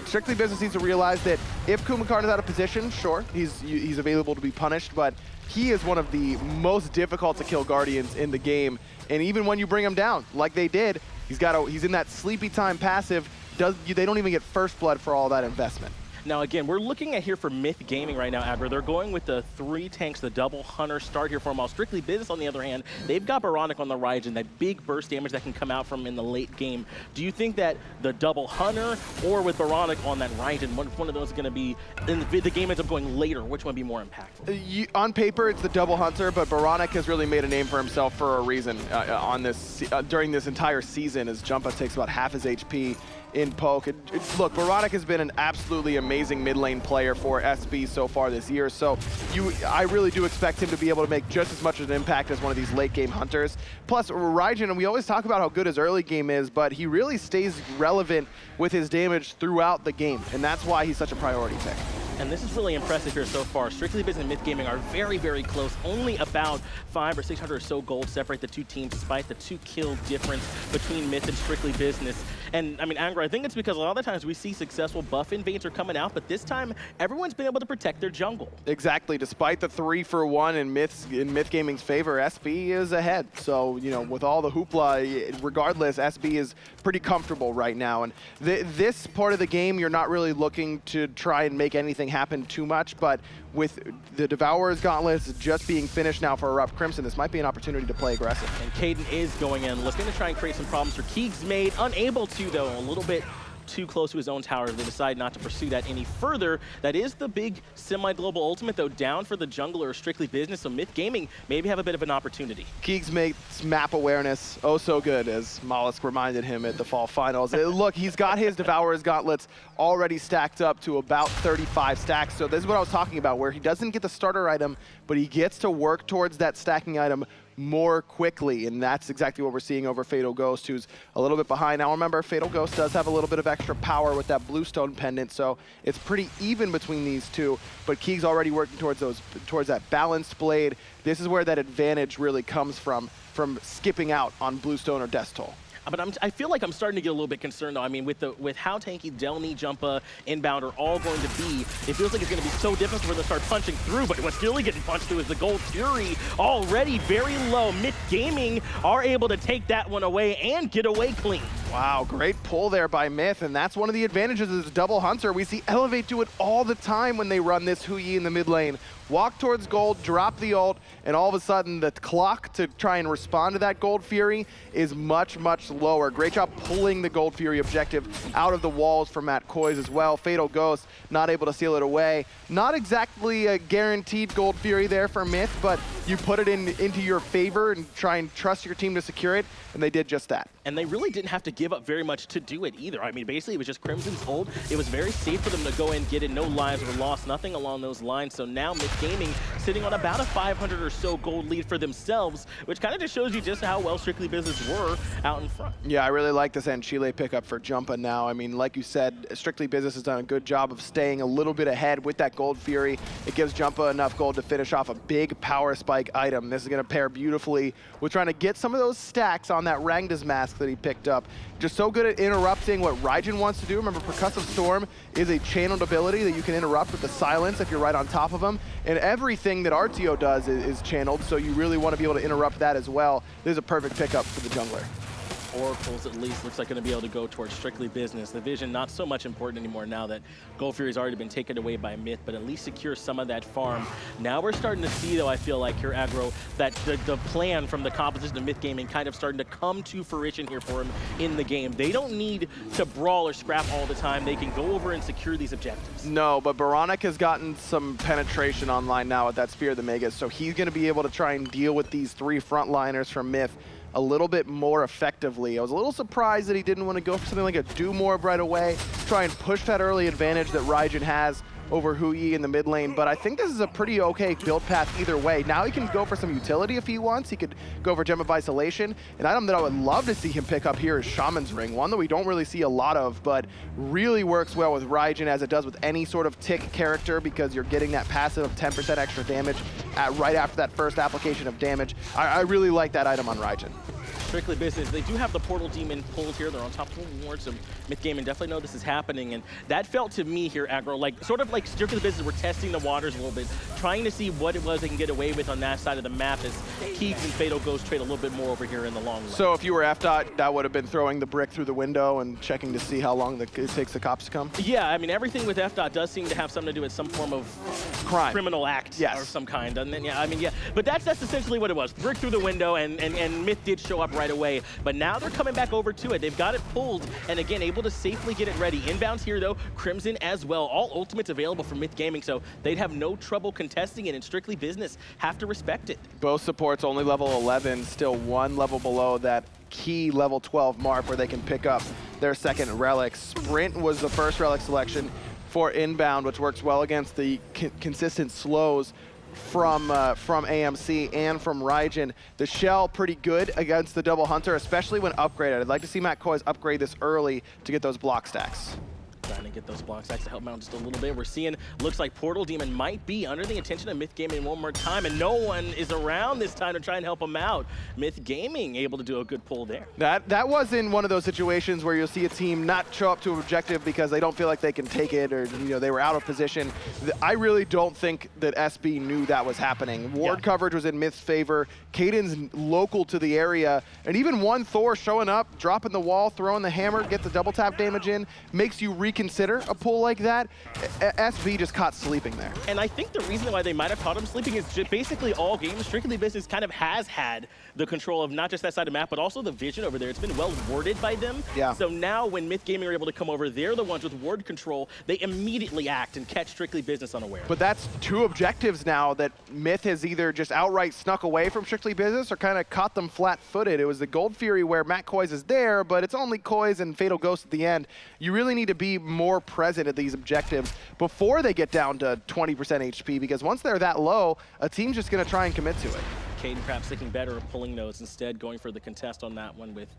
Strictly Business needs to realize that if Kumbhakarna is out of position, sure, he's available to be punished, but he is one of the most difficult to kill Guardians in the game. And even when you bring him down, like they did, he's in that sleepy time passive. They don't even get first blood for all that investment. Now again, we're looking at here for Myth Gaming right now, Aggro. They're going with the 3 tanks, the double hunter start here for them. While Strictly Business, on the other hand, they've got oBoronic on the Raijin, that big burst damage that can come out from in the late game. Do you think that the double hunter or with oBoronic on that Raijin, one of those is going to be, in the game ends up going later, which one would be more impactful? On paper, it's the double hunter, but oBoronic has really made a name for himself for a reason on this during this entire season, as Jumpahhhh takes about half his HP in poke. Look, oBoronic has been an absolutely amazing mid lane player for SB so far this year, so I really do expect him to be able to make just as much of an impact as one of these late game hunters. Plus, Raijin, and we always talk about how good his early game is, but he really stays relevant with his damage throughout the game, and that's why he's such a priority pick. And this is really impressive here so far. Strictly Business and Myth Gaming are very, very close. Only about 500 or 600 or so gold separate the two teams, despite the 2-kill difference between Myth and Strictly Business. And I mean, Angro, I think it's because a lot of the times we see successful buff invades are coming out, but this time everyone's been able to protect their jungle. Exactly. Despite the 3-for-1 in Myth Gaming's favor, SB is ahead. So, you know, with all the hoopla, regardless, SB is pretty comfortable right now. And this part of the game, you're not really looking to try and make anything happen too much, but with the Devourer's Gauntlets just being finished now for ErupT Crimson, this might be an opportunity to play aggressive. And Kaeydan is going in, looking to try and create some problems for KeegsMate. Unable to, though, a little bit too close to his own tower. They decide not to pursue that any further. That is the big semi-global ultimate, though, down for the jungler Strictly Business, so Myth Gaming maybe have a bit of an opportunity. KeegsMate's map awareness, oh so good, as Mollusk reminded him at the Fall Finals. Look, he's got his Devourer's Gauntlets already stacked up to about 35 stacks, so this is what I was talking about, where he doesn't get the starter item, but he gets to work towards that stacking item more quickly, and that's exactly what we're seeing over Fatal Ghost, who's a little bit behind. Now remember, Fatal Ghost does have a little bit of extra power with that Bluestone pendant, so it's pretty even between these two, but Keegs already working towards that balanced blade. This is where that advantage really comes from skipping out on Bluestone or Death Toll. But I feel like I'm starting to get a little bit concerned, though. I mean, with how tanky Delnyy, Jumpahhhh, Inbowned are all going to be, it feels like it's going to be so difficult for them to start punching through. But what's really getting punched through is the Gold Fury, already very low. Myth Gaming are able to take that one away and get away clean. Wow, great pull there by Myth, and that's one of the advantages of this double hunter. We see Elevate do it all the time when they run this Hu Yi in the mid lane. Walk towards gold, drop the ult, and all of a sudden the clock to try and respond to that Gold Fury is much, much lower. Great job pulling the Gold Fury objective out of the walls for Matt Koiz as well. Fatal Ghost not able to seal it away. Not exactly a guaranteed Gold Fury there for Myth, but you put it into your favor and try and trust your team to secure it, and they did just that. And they really didn't have to give up very much to do it either. I mean, basically, it was just Crimson's hold. It was very safe for them to go in, get it. No lives were lost, nothing along those lines. So now Myth Gaming sitting on about a 500 or so gold lead for themselves, which kind of just shows you just how well Strictly Business were out in front. Yeah, I really like this Chulain pickup for Jumpahhhh now. I mean, like you said, Strictly Business has done a good job of staying a little bit ahead with that Gold Fury. It gives Jumpahhhh enough gold to finish off a big power spike item. This is going to pair beautifully with trying to get some of those stacks on that Rangda's mask that he picked up. Just so good at interrupting what Raijin wants to do. Remember, Percussive Storm is a channeled ability that you can interrupt with the silence if you're right on top of him. And everything that Artio does is channeled, so you really want to be able to interrupt that as well. This is a perfect pickup for the jungler. Oracles at least looks like going to be able to go towards Strictly Business. The vision not so much important anymore now that Gold Fury's already been taken away by Myth, but at least secure some of that farm. Now we're starting to see, though, I feel like here, Aggro, that the plan from the composition of Myth Gaming kind of starting to come to fruition here for him in the game. They don't need to brawl or scrap all the time. They can go over and secure these objectives. No, but oBoronic has gotten some penetration online now with that Spear of the Magus, so he's going to be able to try and deal with these 3 frontliners from Myth a little bit more effectively. I was a little surprised that he didn't want to go for something like a Doom Orb right away, try and push that early advantage that Raijin has, over Hui in the mid lane, but I think this is a pretty okay build path either way. Now he can go for some utility if he wants. He could go for Gem of Isolation. An item that I would love to see him pick up here is Shaman's Ring, one that we don't really see a lot of, but really works well with Raijin as it does with any sort of tick character because you're getting that passive of 10% extra damage right after that first application of damage. I really like that item on Raijin. Strictly business. They do have the Portal Demon pulled here. They're on top of the wards, so mid-game and definitely know this is happening. And that felt to me here, Aggro, like sort of like Strictly business. We're testing the waters a little bit, trying to see what it was they can get away with on that side of the map as Keegs and Fatal Ghost trade a little bit more over here in the long run. So if you were FDOT, that would have been throwing the brick through the window and checking to see how long it takes the cops to come? Yeah, I mean, everything with FDOT does seem to have something to do with some form of crime, criminal act yes, or some kind. And then, yeah, I mean, yeah, but that's essentially what it was. Brick through the window, and Myth did show up right away. But now they're coming back over to it. They've got it pulled, and again, able to safely get it ready. Inbounds here, though, Crimson as well. All ultimates available for Myth Gaming, so they'd have no trouble contesting it in Strictly business. Have to respect it. Both supports only level 11, still one level below that key level 12 mark where they can pick up their second relic. Sprint was the first relic selection for Inbound, which works well against the consistent slows from AMC and from Raijin. The Shell pretty good against the Double Hunter, especially when upgraded. I'd like to see Matt Koiz upgrade this early to get those block stacks. Trying to get those block stacks to help out just a little bit. We're seeing, looks like Portal Demon might be under the attention of Myth Gaming one more time, and no one is around this time to try and help him out. Myth Gaming able to do a good pull there. That was in one of those situations where you'll see a team not show up to an objective because they don't feel like they can take it, or they were out of position. I really don't think that SB knew that was happening. Ward coverage was in Myth's favor. Kaeydan's local to the area, and even one Thor showing up, dropping the wall, throwing the hammer, get the double tap damage in, makes you reconsider a pull like that. SV just caught sleeping there. And I think the reason why they might have caught him sleeping is just basically all games, Strictly Business kind of has had the control of not just that side of the map, but also the vision over there. It's been well warded by them. Yeah. So now when Myth Gaming are able to come over, they're the ones with ward control. They immediately act and catch Strictly Business unaware. But that's two objectives now that Myth has either just outright snuck away from Strictly Business or kind of caught them flat-footed. It was the Gold Fury where Matt Koiz is there, but it's only Koiz and Fatal Ghost at the end. You really need to be more present at these objectives before they get down to 20% HP, because once they're that low, a team's just going to try and commit to it. Kaeydan perhaps thinking better of pulling those instead, going for the contest on that one with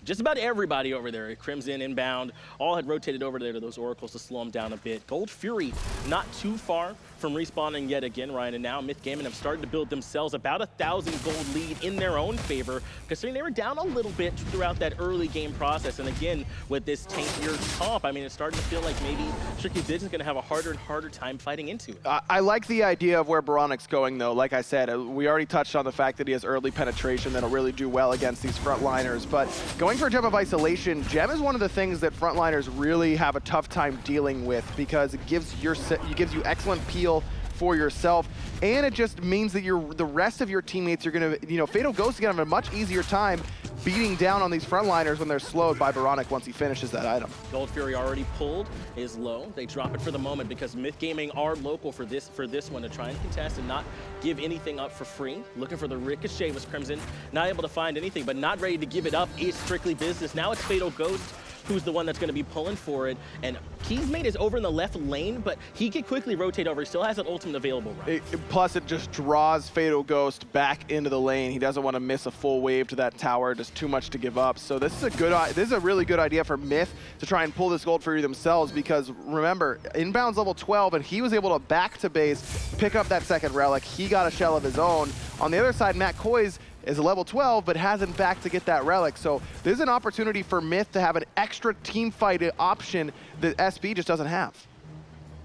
just about everybody over there. Crimson, Inbound, all had rotated over there to those Oracles to slow them down a bit. Gold Fury not too far from respawning yet again, Ryan, and now Myth Gaming have started to build themselves about 1,000 gold lead in their own favor, considering they were down a little bit throughout that early game process. And again, with this tankier comp, I mean, it's starting to feel like maybe Strictly Business is going to have a harder and harder time fighting into it. I like the idea of where oBoronic's going, though. Like I said, we already touched on the fact that he has early penetration that'll really do well against these frontliners, but going for Gem of Isolation, Gem is one of the things that frontliners really have a tough time dealing with because it gives you excellent peel for yourself, and it just means that the rest of your teammates are going to, Fatal Ghost is going to have a much easier time beating down on these frontliners when they're slowed by oBoronic once he finishes that item. Gold Fury already pulled, is low. They drop it for the moment because Myth Gaming are local for this one to try and contest and not give anything up for free. Looking for the ricochet was Crimson, not able to find anything, but not ready to give it up is Strictly Business. Now it's Fatal Ghost who's the one that's going to be pulling for it. And KeegsMate is over in the left lane, but he can quickly rotate over. He still has an ultimate available, right? Plus, it just draws Fatal Ghost back into the lane. He doesn't want to miss a full wave to that tower. Just too much to give up. So this is a really good idea for Myth to try and pull this Gold Fury themselves, because remember, Inbound's level 12, and he was able to back to base, pick up that second relic. He got a shell of his own. On the other side, Matt Koiz is a level 12, but hasn't back to get that relic. So there's an opportunity for Myth to have an extra team fight option that SB just doesn't have.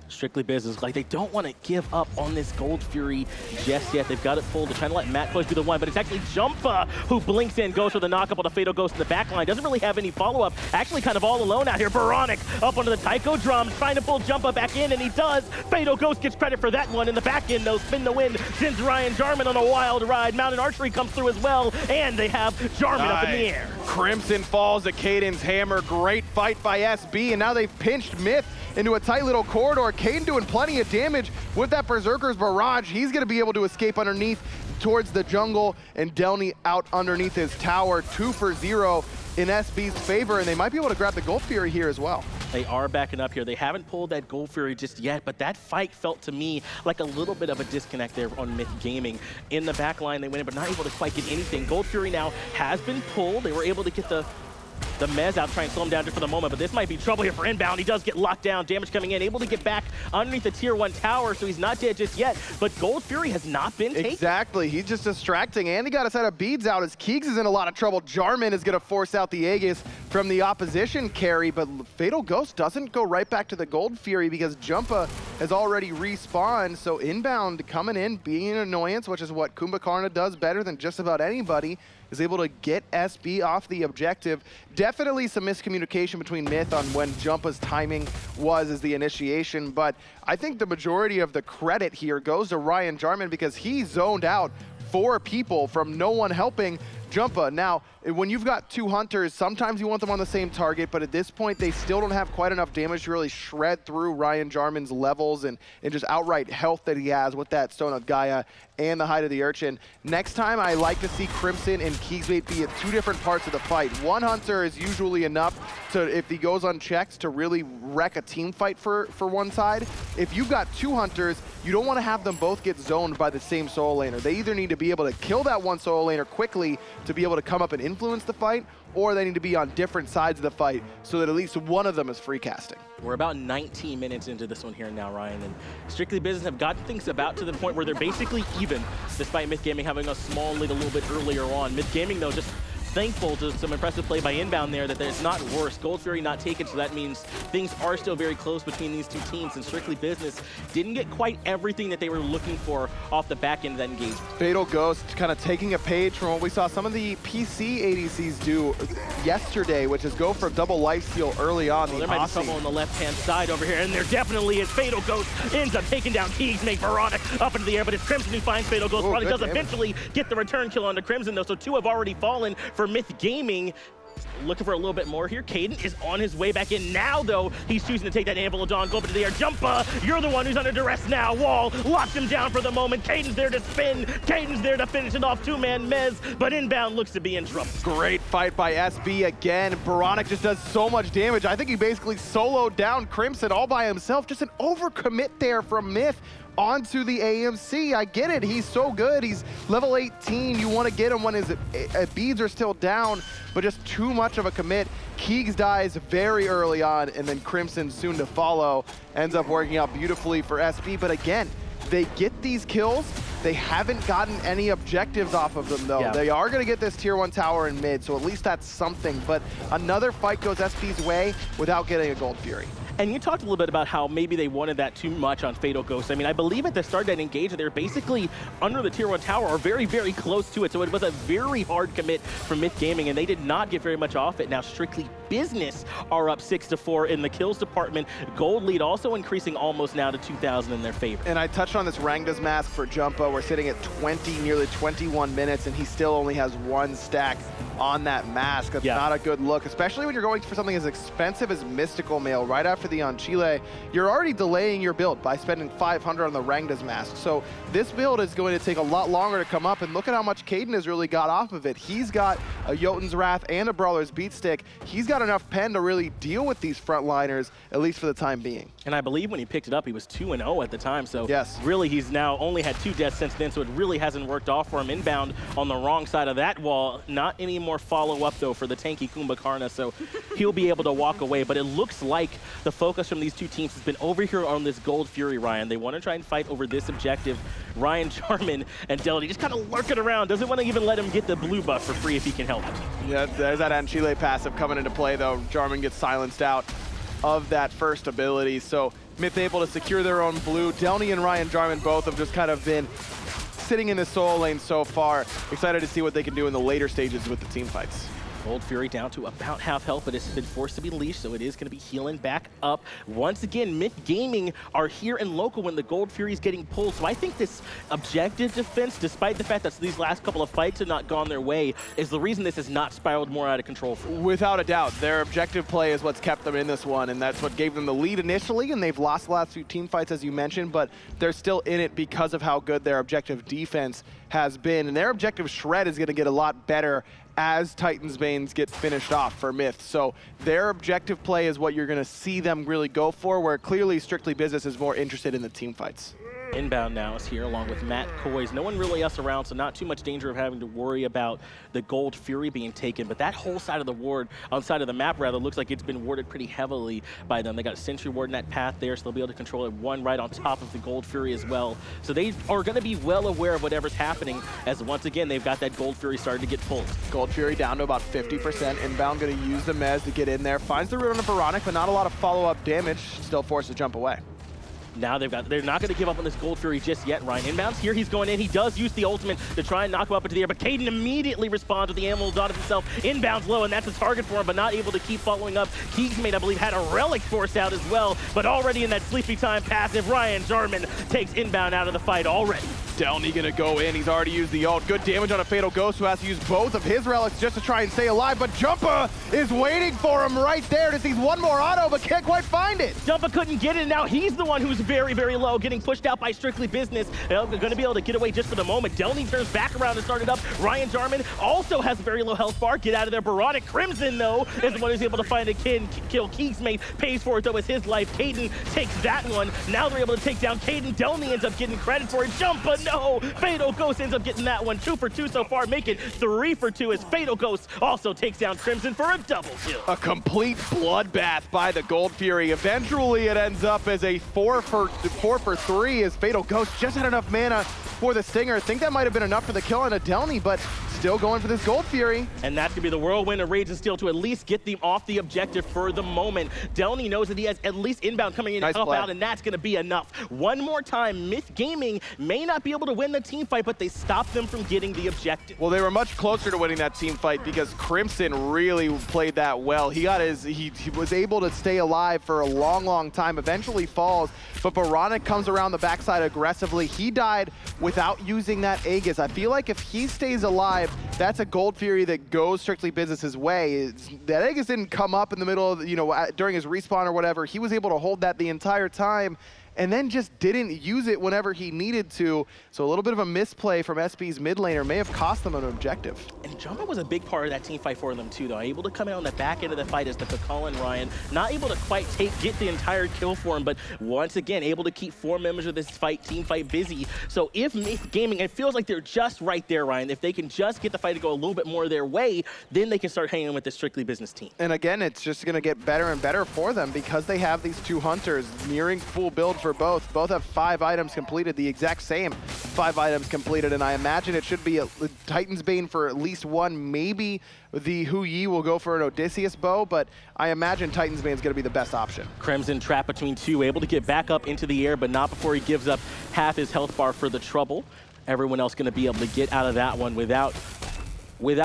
Strictly Business, like they don't want to give up on this Gold Fury just yet. They've got it pulled. They're trying to let Matt Koiz be the one, but it's actually Jumpahhhh who blinks in, goes for the knockup on the Fatal Ghost in the back line. Doesn't really have any follow-up. Actually kind of all alone out here. oBoronic up onto the Taiko drums, trying to pull Jumpahhhh back in, and he does. Fatal Ghost gets credit for that one in the back end, though. Spin the wind sends Jarman on a wild ride. Mountain Archery comes through as well, and they have Jarman up in the air. Crimson falls to Kaeydan's hammer. Great fight by SB, and now they've pinched Myth into a tight little corridor. Kaeydan doing plenty of damage with that Berserker's Barrage. He's going to be able to escape underneath towards the jungle, and Delnyy out underneath his tower. 2 for 0 in SB's favor, and they might be able to grab the Gold Fury here as well. They are backing up here. They haven't pulled that Gold Fury just yet, but that fight felt to me like a little bit of a disconnect there on Myth Gaming. In the back line, they went in, but not able to quite get anything. Gold Fury now has been pulled. They were able to get the Mez out, try and slow him down just for the moment, but this might be trouble here for Inbound. He does get locked down, damage coming in, able to get back underneath the tier 1 tower, so he's not dead just yet, but Gold Fury has not been taken. Exactly, he's just distracting, and he got a set of beads out as Keegs is in a lot of trouble. Jarman is gonna force out the Aegis from the opposition carry, but Fatal Ghost doesn't go right back to the Gold Fury because Jumpahhhh has already respawned, so Inbound coming in, being an annoyance, which is what Kumbhakarna does better than just about anybody, is able to get SB off the objective. Definitely some miscommunication between Myth on when Jumpahhh's timing was as the initiation, but I think the majority of the credit here goes to Ryan Jarman because he zoned out 4 people from no one helping Jumpahhhh. Now, when you've got 2 hunters, sometimes you want them on the same target, but at this point, they still don't have quite enough damage to really shred through Ryan Jarman's levels and just outright health that he has with that Stone of Gaia and the Hide of the Urchin. Next time, I like to see Crimson and KeegsMate be at 2 different parts of the fight. 1 hunter is usually enough to, if he goes unchecked, to really wreck a team fight for one side. If you've got 2 hunters, you don't want to have them both get zoned by the same solo laner. They either need to be able to kill that one solo laner quickly to be able to come up and influence the fight, or they need to be on different sides of the fight so that at least one of them is free casting. We're about 19 minutes into this one here now, Ryan, and Strictly Business have gotten things about to the point where they're basically even, despite Myth Gaming having a small lead a little bit earlier on. Myth Gaming, though, just thankful to some impressive play by Inbound there that it's not worse. Gold Fury not taken, so that means things are still very close between these 2 teams, and Strictly Business didn't get quite everything that they were looking for off the back end of that engagement. Fatal Ghost kind of taking a page from what we saw some of the PC ADCs do yesterday, which is go for double lifesteal early on. Well, there might be trouble on the left-hand side over here, and there definitely is. Fatal Ghost ends up taking down KeegsMate Veronic up into the air, but it's Crimson who finds Fatal Ghost. Probably does eventually get the return kill onto Crimson, though, so 2 have already fallen for Myth Gaming. Looking for a little bit more here. Kaeydan is on his way back in now, though. He's choosing to take that Anvil of Dawn, go up into the air. Jumpahhhh, you're the one who's under duress now. Wall locks him down for the moment. Kaeydan's there to spin. Kaeydan's there to finish it off. 2-man Mez, but Inbound looks to be in trouble. Great fight by SB again. Veronic just does so much damage. I think he basically soloed down Crimson all by himself. Just an overcommit there from Myth onto the AMC. I get it, he's so good. He's level 18. You want to get him when his beads are still down, but just too much of a commit. Keegs dies very early on, and then Crimson soon to follow. Ends up working out beautifully for SB, but again, they get these kills. They haven't gotten any objectives off of them, though. Yeah. They are going to get this tier 1 tower in mid, so at least that's something. But another fight goes SB's way without getting a Gold Fury. And you talked a little bit about how maybe they wanted that too much on Fatal Ghost. I mean, I believe at the start of that engagement, they were basically under the tier 1 tower or very, very close to it. So it was a very hard commit from Myth Gaming, and they did not get very much off it. Now, Strictly Business are up 6-4 in the kills department. Gold lead also increasing almost now to 2,000 in their favor. And I touched on this Rangda's mask for Jumpahhhh. We're sitting at nearly 21 minutes, and he still only has 1 stack on that mask. That's not a good look, especially when you're going for something as expensive as Mystical Mail right after the Chulain. You're already delaying your build by spending 500 on the Rangda's mask. So this build is going to take a lot longer to come up, and look at how much Kaeydan has really got off of it. He's got a Jotun's Wrath and a Brawler's Beatstick. He's got enough pen to really deal with these frontliners, at least for the time being. And I believe when he picked it up, he was 2-0 at the time. So yes, really he's now only had 2 deaths since then, so it really hasn't worked off for him. Inbound on the wrong side of that wall. Not any more follow-up, though, for the tanky Kumbhakarna, so he'll be able to walk away. But it looks like the focus from these 2 teams has been over here on this Gold Fury, Ryan. They want to try and fight over this objective. Ryan Jarman and Delnyy just kind of lurking around. Doesn't want to even let him get the blue buff for free if he can help it. Yeah, there's that Anchile passive coming into play, though. Jarman gets silenced out of that first ability, so Myth able to secure their own blue. Delnyy and Ryan Jarman both have just kind of been sitting in the solo lane so far. Excited to see what they can do in the later stages with the team fights. Gold Fury down to about half health, but it's been forced to be leashed, so it is going to be healing back up. Once again, Myth Gaming are here in local when the Gold Fury is getting pulled, so I think this objective defense, despite the fact that these last couple of fights have not gone their way, is the reason this has not spiraled more out of control. Without a doubt, their objective play is what's kept them in this one, and that's what gave them the lead initially, and they've lost the last few team fights, as you mentioned, but they're still in it because of how good their objective defense has been. And their objective shred is going to get a lot better as Titan's Banes get finished off for Myth. So their objective play is what you're going to see them really go for, where clearly Strictly Business is more interested in the team fights. Inbound now is here along with Matt Koiz. No one really else around, so not too much danger of having to worry about the Gold Fury being taken. But that whole side of the map rather, looks like it's been warded pretty heavily by them. They got a Sentry Ward in that path there, so they'll be able to control it. One right on top of the Gold Fury as well. So they are going to be well aware of whatever's happening, as once again, they've got that Gold Fury starting to get pulled. Gold Fury down to about 50%. Inbound going to use the Mez to get in there. Finds the root on the oBoronic, but not a lot of follow-up damage. Still forced to jump away. Now they're not going to give up on this Gold Fury just yet. Ryan inbounds here, he's going in. He does use the ultimate to try and knock him up into the air, but Kaeydan immediately responds with the Animal Dot of himself. Inbounds low, and that's a target for him, but not able to keep following up. KeegsMate, I believe, had a Relic forced out as well, but already in that Sleepy Time passive, Ryan Jarman takes Inbound out of the fight already. Delnyy gonna go in. He's already used the ult. Good damage on a Fatal Ghost, who has to use both of his relics just to try and stay alive. But Jumpahhhh is waiting for him right there to see one more auto, but can't quite find it. Jumpahhhh couldn't get it, and now he's the one who's very, very low, getting pushed out by Strictly Business. They're gonna be able to get away just for the moment. Delnyy turns back around and started up. Ryan Jarman also has a very low health bar. Get out of there, oBoronic. Crimson, though, is the one who's able to find a kill. KeegsMate pays for it, though, with his life. Kaeydan takes that one. Now they're able to take down Kaeydan. Delnyy ends up getting credit for it. Jumpahhhh, no! Fatal Ghost ends up getting that one. 2 for 2 so far, make it 3 for 2 as Fatal Ghost also takes down Crimson for a double kill. A complete bloodbath by the Gold Fury. Eventually it ends up as a 4 for 3 as Fatal Ghost just had enough mana for the Stinger. I think that might have been enough for the kill on a Delnyy, but still going for this Gold Fury. And that's gonna be the whirlwind of Rage and Steel to at least get them off the objective for the moment. Delnyy knows that he has at least Inbound coming in to help out, and that's gonna be enough. One more time, Myth Gaming may not be able to win the team fight, but they stopped them from getting the objective. Well, they were much closer to winning that team fight because Crimson really played that well. He was able to stay alive for a long, long time, eventually falls, but oBoronic comes around the backside aggressively. He died without using that Aegis. I feel like if he stays alive, that's a Gold Fury that goes Strictly Business's way. That Aegis didn't come up in the middle of, during his respawn or whatever. He was able to hold that the entire time and then just didn't use it whenever he needed to. So a little bit of a misplay from SB's mid laner may have cost them an objective. And Jumpahhhh was a big part of that team fight for them too, though. Able to come in on the back end of the fight as the Kumbhakarna Ryan. Not able to quite get the entire kill for him, but once again, able to keep 4 members of this team fight busy. So if Myth Gaming, it feels like they're just right there, Ryan. If they can just get the fight to go a little bit more their way, then they can start hanging with the Strictly Business team. And again, it's just gonna get better and better for them because they have these 2 hunters nearing full build for both. Both have 5 items completed, the exact same 5 items completed, and I imagine it should be a Titan's Bane for at least one. Maybe the Hu Yi will go for an Odysseus bow, but I imagine Titan's Bane is going to be the best option. Crimson trapped between 2, able to get back up into the air, but not before he gives up half his health bar for the trouble. Everyone else going to be able to get out of that one without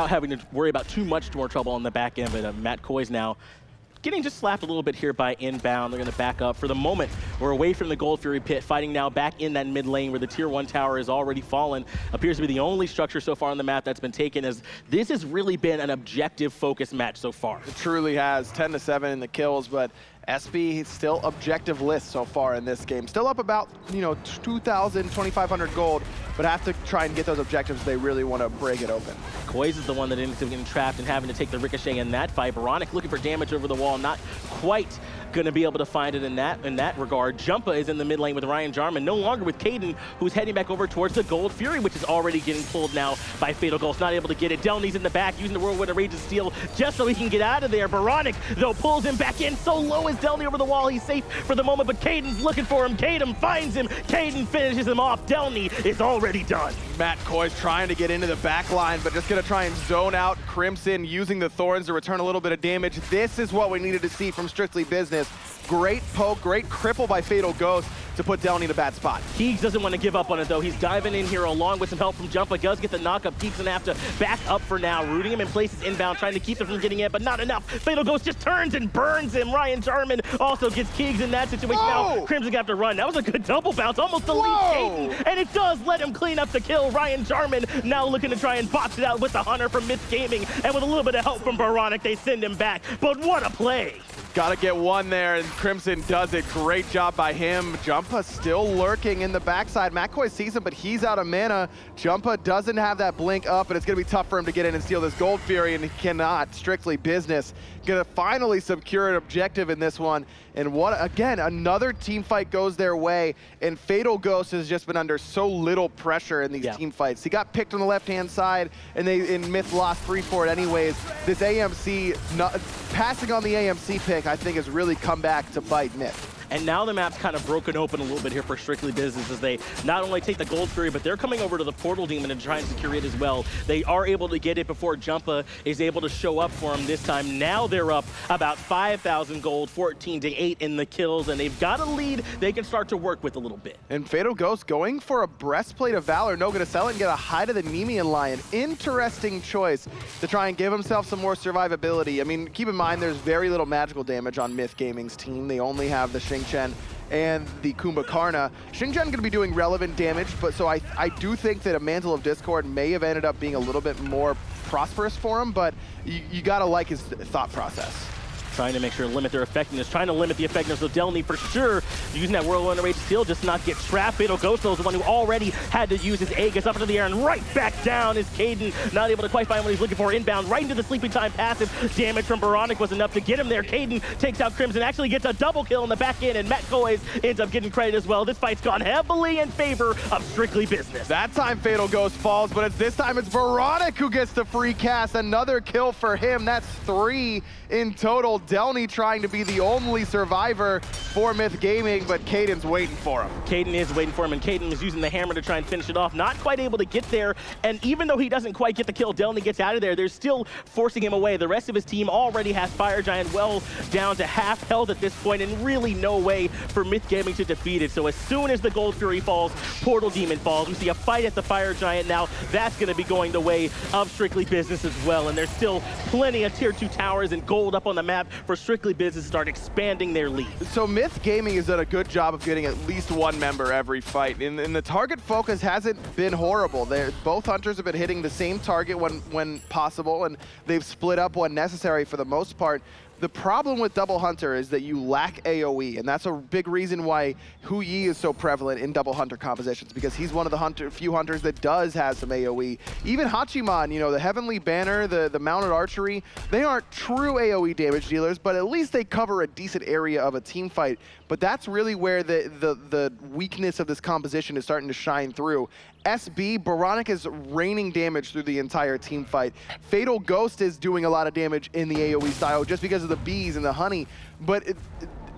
having to worry about too much more trouble on the back end. But Matt Koiz now getting just slapped a little bit here by Inbound. They're going to back up. For the moment, we're away from the Gold Fury pit, fighting now back in that mid lane where the Tier 1 tower has already fallen. Appears to be the only structure so far on the map that's been taken, as this has really been an objective-focused match so far. It truly has. 10-7 in the kills, but SB still objective list so far in this game. Still up about, 2,000, 2,500 gold, but have to try and get those objectives if they really want to break it open. Koiz is the one that ends up getting trapped and having to take the ricochet in that fight. oBoronic looking for damage over the wall, not quite going to be able to find it in that regard. Jumpahhhh is in the mid lane with Ryan Jarman, no longer with Kaeydan, who's heading back over towards the Gold Fury, which is already getting pulled now by Fatal Ghost. Not able to get it. Delnyy's in the back, using the whirlwind of Rage and Steel just so he can get out of there. oBoronic, though, pulls him back in. So low is Delnyy over the wall. He's safe for the moment, but Kaeydan's looking for him. Kaeydan finds him. Kaeydan finishes him off. Delnyy is already done. Matt Koiz trying to get into the back line, but just going to try and zone out Crimson, using the Thorns to return a little bit of damage. This is what we needed to see from Strictly Business. Great poke, great cripple by Fatal Ghost to put Delnyy in a bad spot. Keegs doesn't want to give up on it, though. He's diving in here along with some help from Jumpahhhh. Does get the knockup. Keegs gonna have to back up for now, rooting him in places inbound, trying to keep him from getting it, but not enough. Fatal Ghost just turns and burns him. Ryan Jarman also gets Keegs in that situation. Whoa! Now Crimson gonna have to run. That was a good double bounce, almost deletes Kaeydan, and it does let him clean up the kill. Ryan Jarman now looking to try and box it out with the Hunter from Myth Gaming, and with a little bit of help from oBoronic, they send him back. But what a play! Gotta get one there, and Crimson does it. Great job by him. Jumpahhh still lurking in the backside. McCoy sees him, but he's out of mana. Jumpahhh doesn't have that blink up, and it's gonna be tough for him to get in and steal this Gold Fury, and he cannot. Strictly business. Gonna finally secure an objective in this one. And what, again, another team fight goes their way, and Fatal Ghost has just been under so little pressure in these team fights. He got picked on the left-hand side, and Myth lost 3 for it anyways. This AMC, passing on the AMC pick, I think has really come back to bite Myth. And now the map's kind of broken open a little bit here for Strictly Business as they not only take the Gold Fury, but they're coming over to the Portal Demon and trying to secure it as well. They are able to get it before Jumpahhh is able to show up for him this time. Now they're up about 5,000 gold, 14-8 in the kills, and they've got a lead they can start to work with a little bit. And Fatal Ghost going for a Breastplate of Valor. No, gonna sell it and get a Hide of the Nemean Lion. Interesting choice to try and give himself some more survivability. I mean, keep in mind there's very little magical damage on Myth Gaming's team. They only have the Xing and the Kumbhakarna. Xing gonna be doing relevant damage, but so I do think that a Mantle of Discord may have ended up being a little bit more prosperous for him, but you gotta like his thought process. Trying to make sure to limit their effectiveness, trying to limit the effectiveness of Delnyy for sure. Using that Whirlwind Rage Steel just to not get trapped. Fatal Ghost though is the one who already had to use his A, gets up into the air and right back down is Kaeydan. Not able to quite find what he's looking for. Inbound right into the Sleeping Time passive. Damage from oBoronic was enough to get him there. Kaeydan takes out Crimson, actually gets a double kill in the back end, and Koiz ends up getting credit as well. This fight's gone heavily in favor of Strictly Business. That time Fatal Ghost falls, but this time it's oBoronic who gets the free cast. Another kill for him. That's 3 in total. Delnyy trying to be the only survivor for Myth Gaming, but Kaeydan's waiting for him. Kaeydan is waiting for him, and Kaeydan is using the hammer to try and finish it off. Not quite able to get there, and even though he doesn't quite get the kill, Delnyy gets out of there. They're still forcing him away. The rest of his team already has Fire Giant well down to half health at this point, and really no way for Myth Gaming to defeat it. So as soon as the Gold Fury falls, Portal Demon falls. We see a fight at the Fire Giant now. That's going to be going the way of Strictly Business as well, and there's still plenty of Tier 2 towers and gold up on the map for Strictly Business to start expanding their lead. So Myth Gaming has done a good job of getting at least one member every fight, and the target focus hasn't been horrible. Both hunters have been hitting the same target when possible, and they've split up when necessary for the most part. The problem with Double Hunter is that you lack AoE, and that's a big reason why Hu Yi is so prevalent in Double Hunter compositions, because he's one of the few hunters that does have some AoE. Even Hachiman, you know, the Heavenly Banner, the mounted archery, they aren't true AoE damage dealers, but at least they cover a decent area of a team fight. But that's really where the weakness of this composition is starting to shine through. SB, oBoronic is raining damage through the entire team fight. Fatal Ghost is doing a lot of damage in the AoE style just because of the bees and the honey, but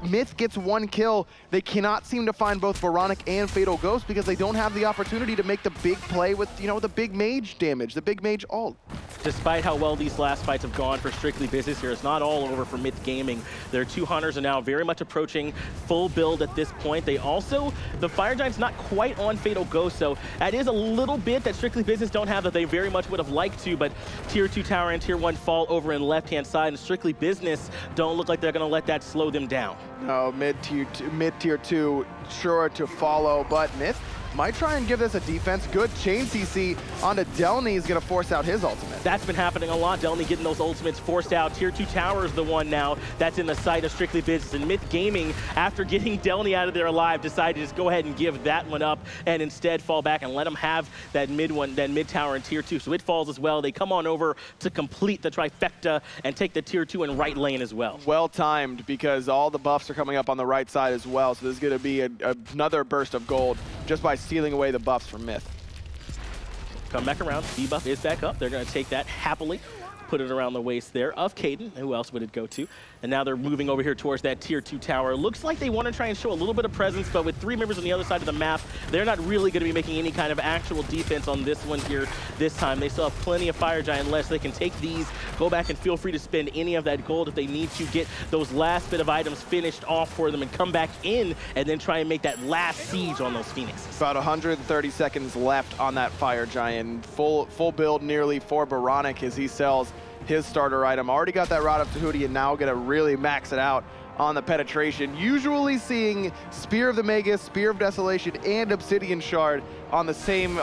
Myth gets 1 kill. They cannot seem to find both oBoronic and Fatal Ghost because they don't have the opportunity to make the big play with, you know, the big mage damage, the big mage ult. Despite how well these last fights have gone for Strictly Business here, it's not all over for Myth Gaming. Their 2 hunters are now very much approaching full build at this point. They also, the Fire Giant's not quite on Fatal Ghost, so that is a little bit that Strictly Business don't have that they very much would have liked to, but Tier 2 tower and Tier 1 fall over in left-hand side, and Strictly Business don't look like they're going to let that slow them down. No, mid-tier 2 sure to follow, but Myth might try and give this a defense. Good chain CC onto Delnyy is going to force out his ultimate. That's been happening a lot. Delnyy getting those ultimates forced out. Tier 2 tower is the one now that's in the sight of Strictly Business. And Myth Gaming, after getting Delnyy out of there alive, decided to just go ahead and give that one up and instead fall back and let them have that mid one, that mid tower in Tier 2. So it falls as well. They come on over to complete the trifecta and take the Tier 2 and right lane as well. Well timed, because all the buffs are coming up on the right side as well. So there's going to be another burst of gold just by stealing away the buffs from Myth. Come back around, debuff is back up. They're going to take that happily, put it around the waist there of Kaeydan. Who else would it go to? And now they're moving over here towards that Tier 2 tower. Looks like they want to try and show a little bit of presence, but with 3 members on the other side of the map, they're not really going to be making any kind of actual defense on this one here this time. They still have plenty of Fire Giant left, so they can take these, go back and feel free to spend any of that gold if they need to get those last bit of items finished off for them and come back in and then try and make that last siege on those Phoenixes. About 130 seconds left on that Fire Giant. Full build nearly for oBoronic as he sells his starter item. Already got that Rod of Tahuti and now gonna really max it out on the penetration. Usually seeing Spear of the Magus, Spear of Desolation, and Obsidian Shard on the same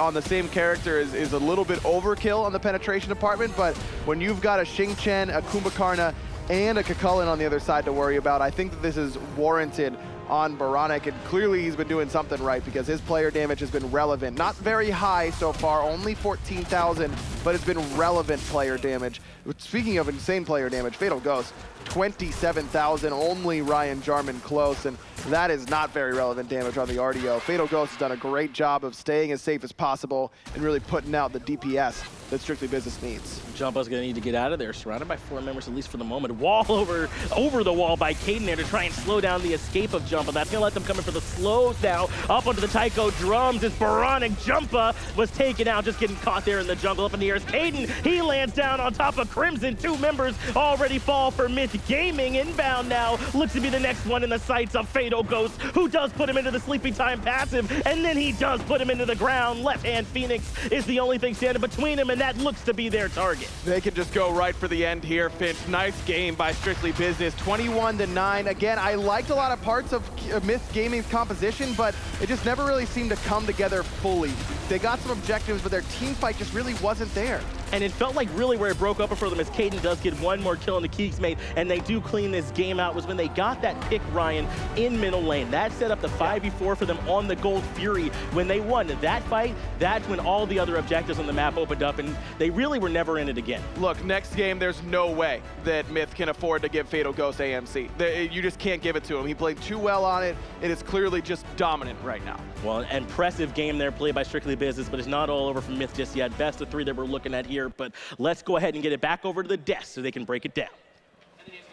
character is a little bit overkill on the penetration department, but when you've got a Xing, a Kumbhakarna, and a Chulain on the other side to worry about. I think that this is warranted on oBoronic, and clearly he's been doing something right because his player damage has been relevant. Not very high so far, only 14,000, but it's been relevant player damage. Speaking of insane player damage, Fatal Ghost, 27,000, only Ryan Jarman close, and that is not very relevant damage on the Artio. Fatal Ghost has done a great job of staying as safe as possible and really putting out the DPS that Strictly Business needs. Jumpahhh's gonna need to get out of there, surrounded by 4 members, at least for the moment. Wall over the wall by Kaeydan there to try and slow down the escape of Jumpahhhh. That's gonna let them come in for the slows now. Up onto the Taiko drums as oBoronic. Jumpahhhh was taken out, just getting caught there in the jungle. Up in the air is Kaeydan. He lands down on top of Crimson. 2 members already fall for Myth Gaming. Inbound now looks to be the next one in the sights of Fatal Ghost, who does put him into the Sleepy Time passive, and then he does put him into the ground. Left-hand Phoenix is the only thing standing between him, and that looks to be their target. They can just go right for the end here, Finch. Nice game by Strictly Business, 21-9. Again, I liked a lot of parts of Myth Gaming's composition, but it just never really seemed to come together fully. They got some objectives, but their team fight just really wasn't there. And it felt like really where it broke up for them is Kaeydan does get 1 more kill in the KeegsMate, and they do clean this game out, was when they got that pick, Ryan, in middle lane. That set up the 5v4 for them on the Gold Fury. When they won that fight, that's when all the other objectives on the map opened up, and they really were never in it again. Look, next game, there's no way that Myth can afford to give Fatal Ghost AMC. You just can't give it to him. He played too well on it. It is clearly just dominant right now. Well, an impressive game there played by Strictly Business, but it's not all over for Myth just yet. Best of 3 that we're looking at here, but let's go ahead and get it back over to the desk so they can break it down.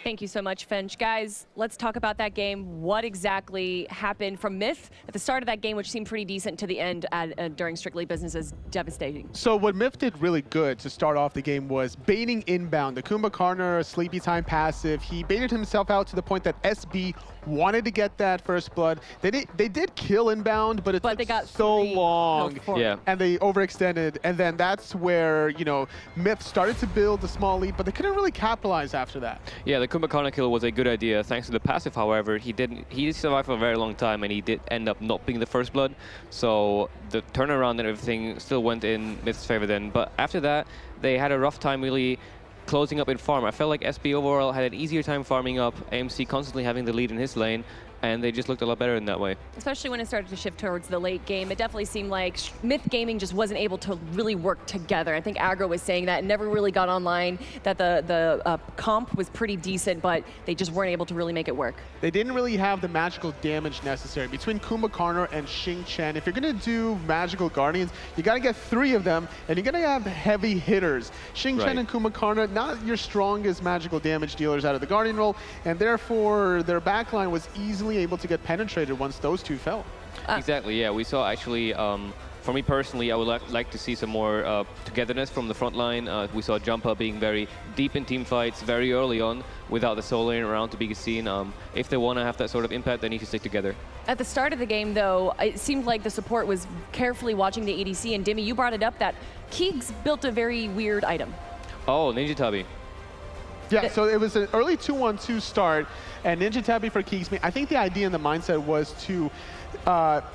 Thank you so much, Finch. Guys, let's talk about that game. What exactly happened from Myth at the start of that game, which seemed pretty decent, to the end during Strictly Business is devastating. So what Myth did really good to start off the game was baiting Inbound. The Kumbhakarna Sleepy Time passive, he baited himself out to the point that SB wanted to get that first blood. They did kill Inbound, but it took they got so long. Yeah. And they overextended. And then that's where, you know, Myth started to build a small lead, but they couldn't really capitalize after that. Yeah, the Kumbhakarna kill was a good idea. Thanks to the passive, however, he survived for a very long time, and he did end up not being the first blood. So the turnaround and everything still went in Myth's favor then. But after that, they had a rough time really closing up in farm. I felt like SB overall had an easier time farming up, AMC constantly having the lead in his lane, and they just looked a lot better in that way. Especially when it started to shift towards the late game. It definitely seemed like Myth Gaming just wasn't able to really work together. I think Aggro was saying that. It never really got online, that the comp was pretty decent, but they just weren't able to really make it work. They didn't really have the magical damage necessary. Between Kumbhakarna and Xing, if you're going to do magical guardians, you got to get 3 of them, and you're going to have heavy hitters. Xing and Kumbhakarna, not your strongest magical damage dealers out of the guardian role, and therefore their backline was easily able to get penetrated once those 2 fell. Exactly, yeah. We saw actually, for me personally, I would like to see some more togetherness from the front line. We saw Jumpahhhh being very deep in team fights very early on without the solo lane around to be seen. If they want to have that sort of impact, they need to stick together. At the start of the game, though, it seemed like the support was carefully watching the EDC, and Dimmy, you brought it up that Keegs built a very weird item. Oh, Ninja Tabi. Yeah, so it was an early 2-1-2 start, and Ninja Tabi for KeegsMate. I think the idea and the mindset was to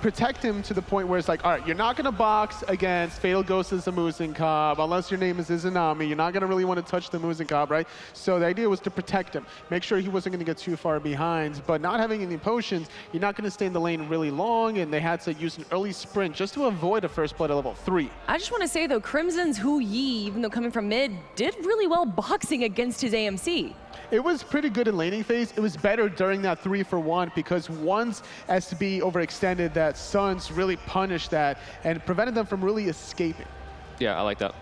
protect him to the point where it's like, all right, you're not going to box against Fatal Ghost as a Muzen Cobb, unless your name is Izanami. You're not going to really want to touch the Muzen Cobb, right? So the idea was to protect him, make sure he wasn't going to get too far behind, but not having any potions, you're not going to stay in the lane really long, and they had to use an early sprint just to avoid a first blood at level 3. I just want to say, though, Crimson's Hu Yi, even though coming from mid, did really well boxing against his AMC. It was pretty good in laning phase. It was better during that 3-for-1 because once SB overextended, that Suns really punished that and prevented them from really escaping. Yeah, I like that.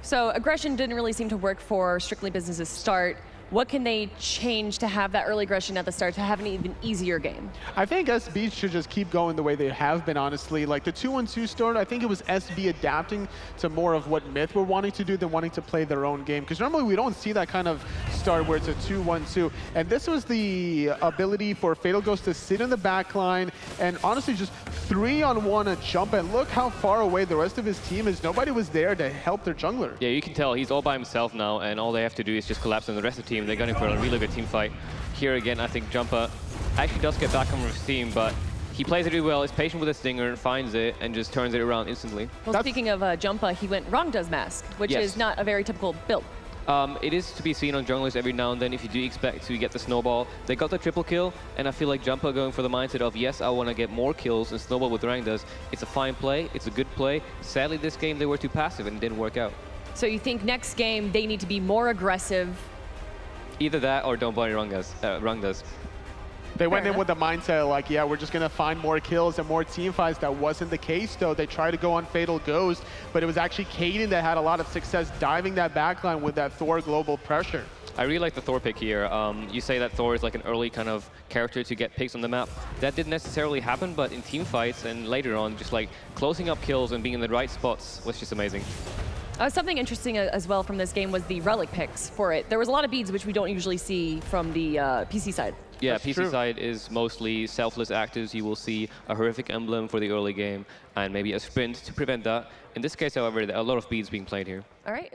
So aggression didn't really seem to work for Strictly Business's start. What can they change to have that early aggression at the start to have an even easier game? I think SB should just keep going the way they have been, honestly. Like the 2-1-2 start, I think it was SB adapting to more of what Myth were wanting to do than wanting to play their own game. Because normally we don't see that kind of start where it's a 2-1-2. And this was the ability for Fatal Ghost to sit in the back line and honestly just 3-on-1 a jump. And look how far away the rest of his team is. Nobody was there to help their jungler. Yeah, you can tell he's all by himself now, and all they have to do is just collapse on the rest of the team. They're going for a really good team fight. Here again, I think Jumpahhhh actually does get back on his team, but he plays it really well, is patient with his stinger, finds it, and just turns it around instantly. Well, speaking of Jumpahhhh, he went Rong Does Mask, which is not a very typical build. It is to be seen on junglers every now and then if you do expect to get the snowball. They got the triple kill, and I feel like Jumpahhhh going for the mindset of, yes, I want to get more kills, and snowball with rank does. It's a fine play, it's a good play. Sadly, this game they were too passive and it didn't work out. So you think next game they need to be more aggressive? Either that or don't buy rung does. They went Fair in with the mindset like, yeah, we're just going to find more kills and more team fights. That wasn't the case, though. They tried to go on Fatal Ghost, but it was actually Kaeydan that had a lot of success diving that backline with that Thor global pressure. I really like the Thor pick here. You say that Thor is like an early kind of character to get picks on the map. That didn't necessarily happen, but in team fights and later on, just like closing up kills and being in the right spots was just amazing. Something interesting as well from this game was the relic picks for it. There was a lot of beads which we don't usually see from the PC side. Yeah, That's PC true. side is mostly selfless actives. You will see a horrific emblem for the early game and maybe a sprint to prevent that. In this case, however, there are a lot of beads being played here. All right.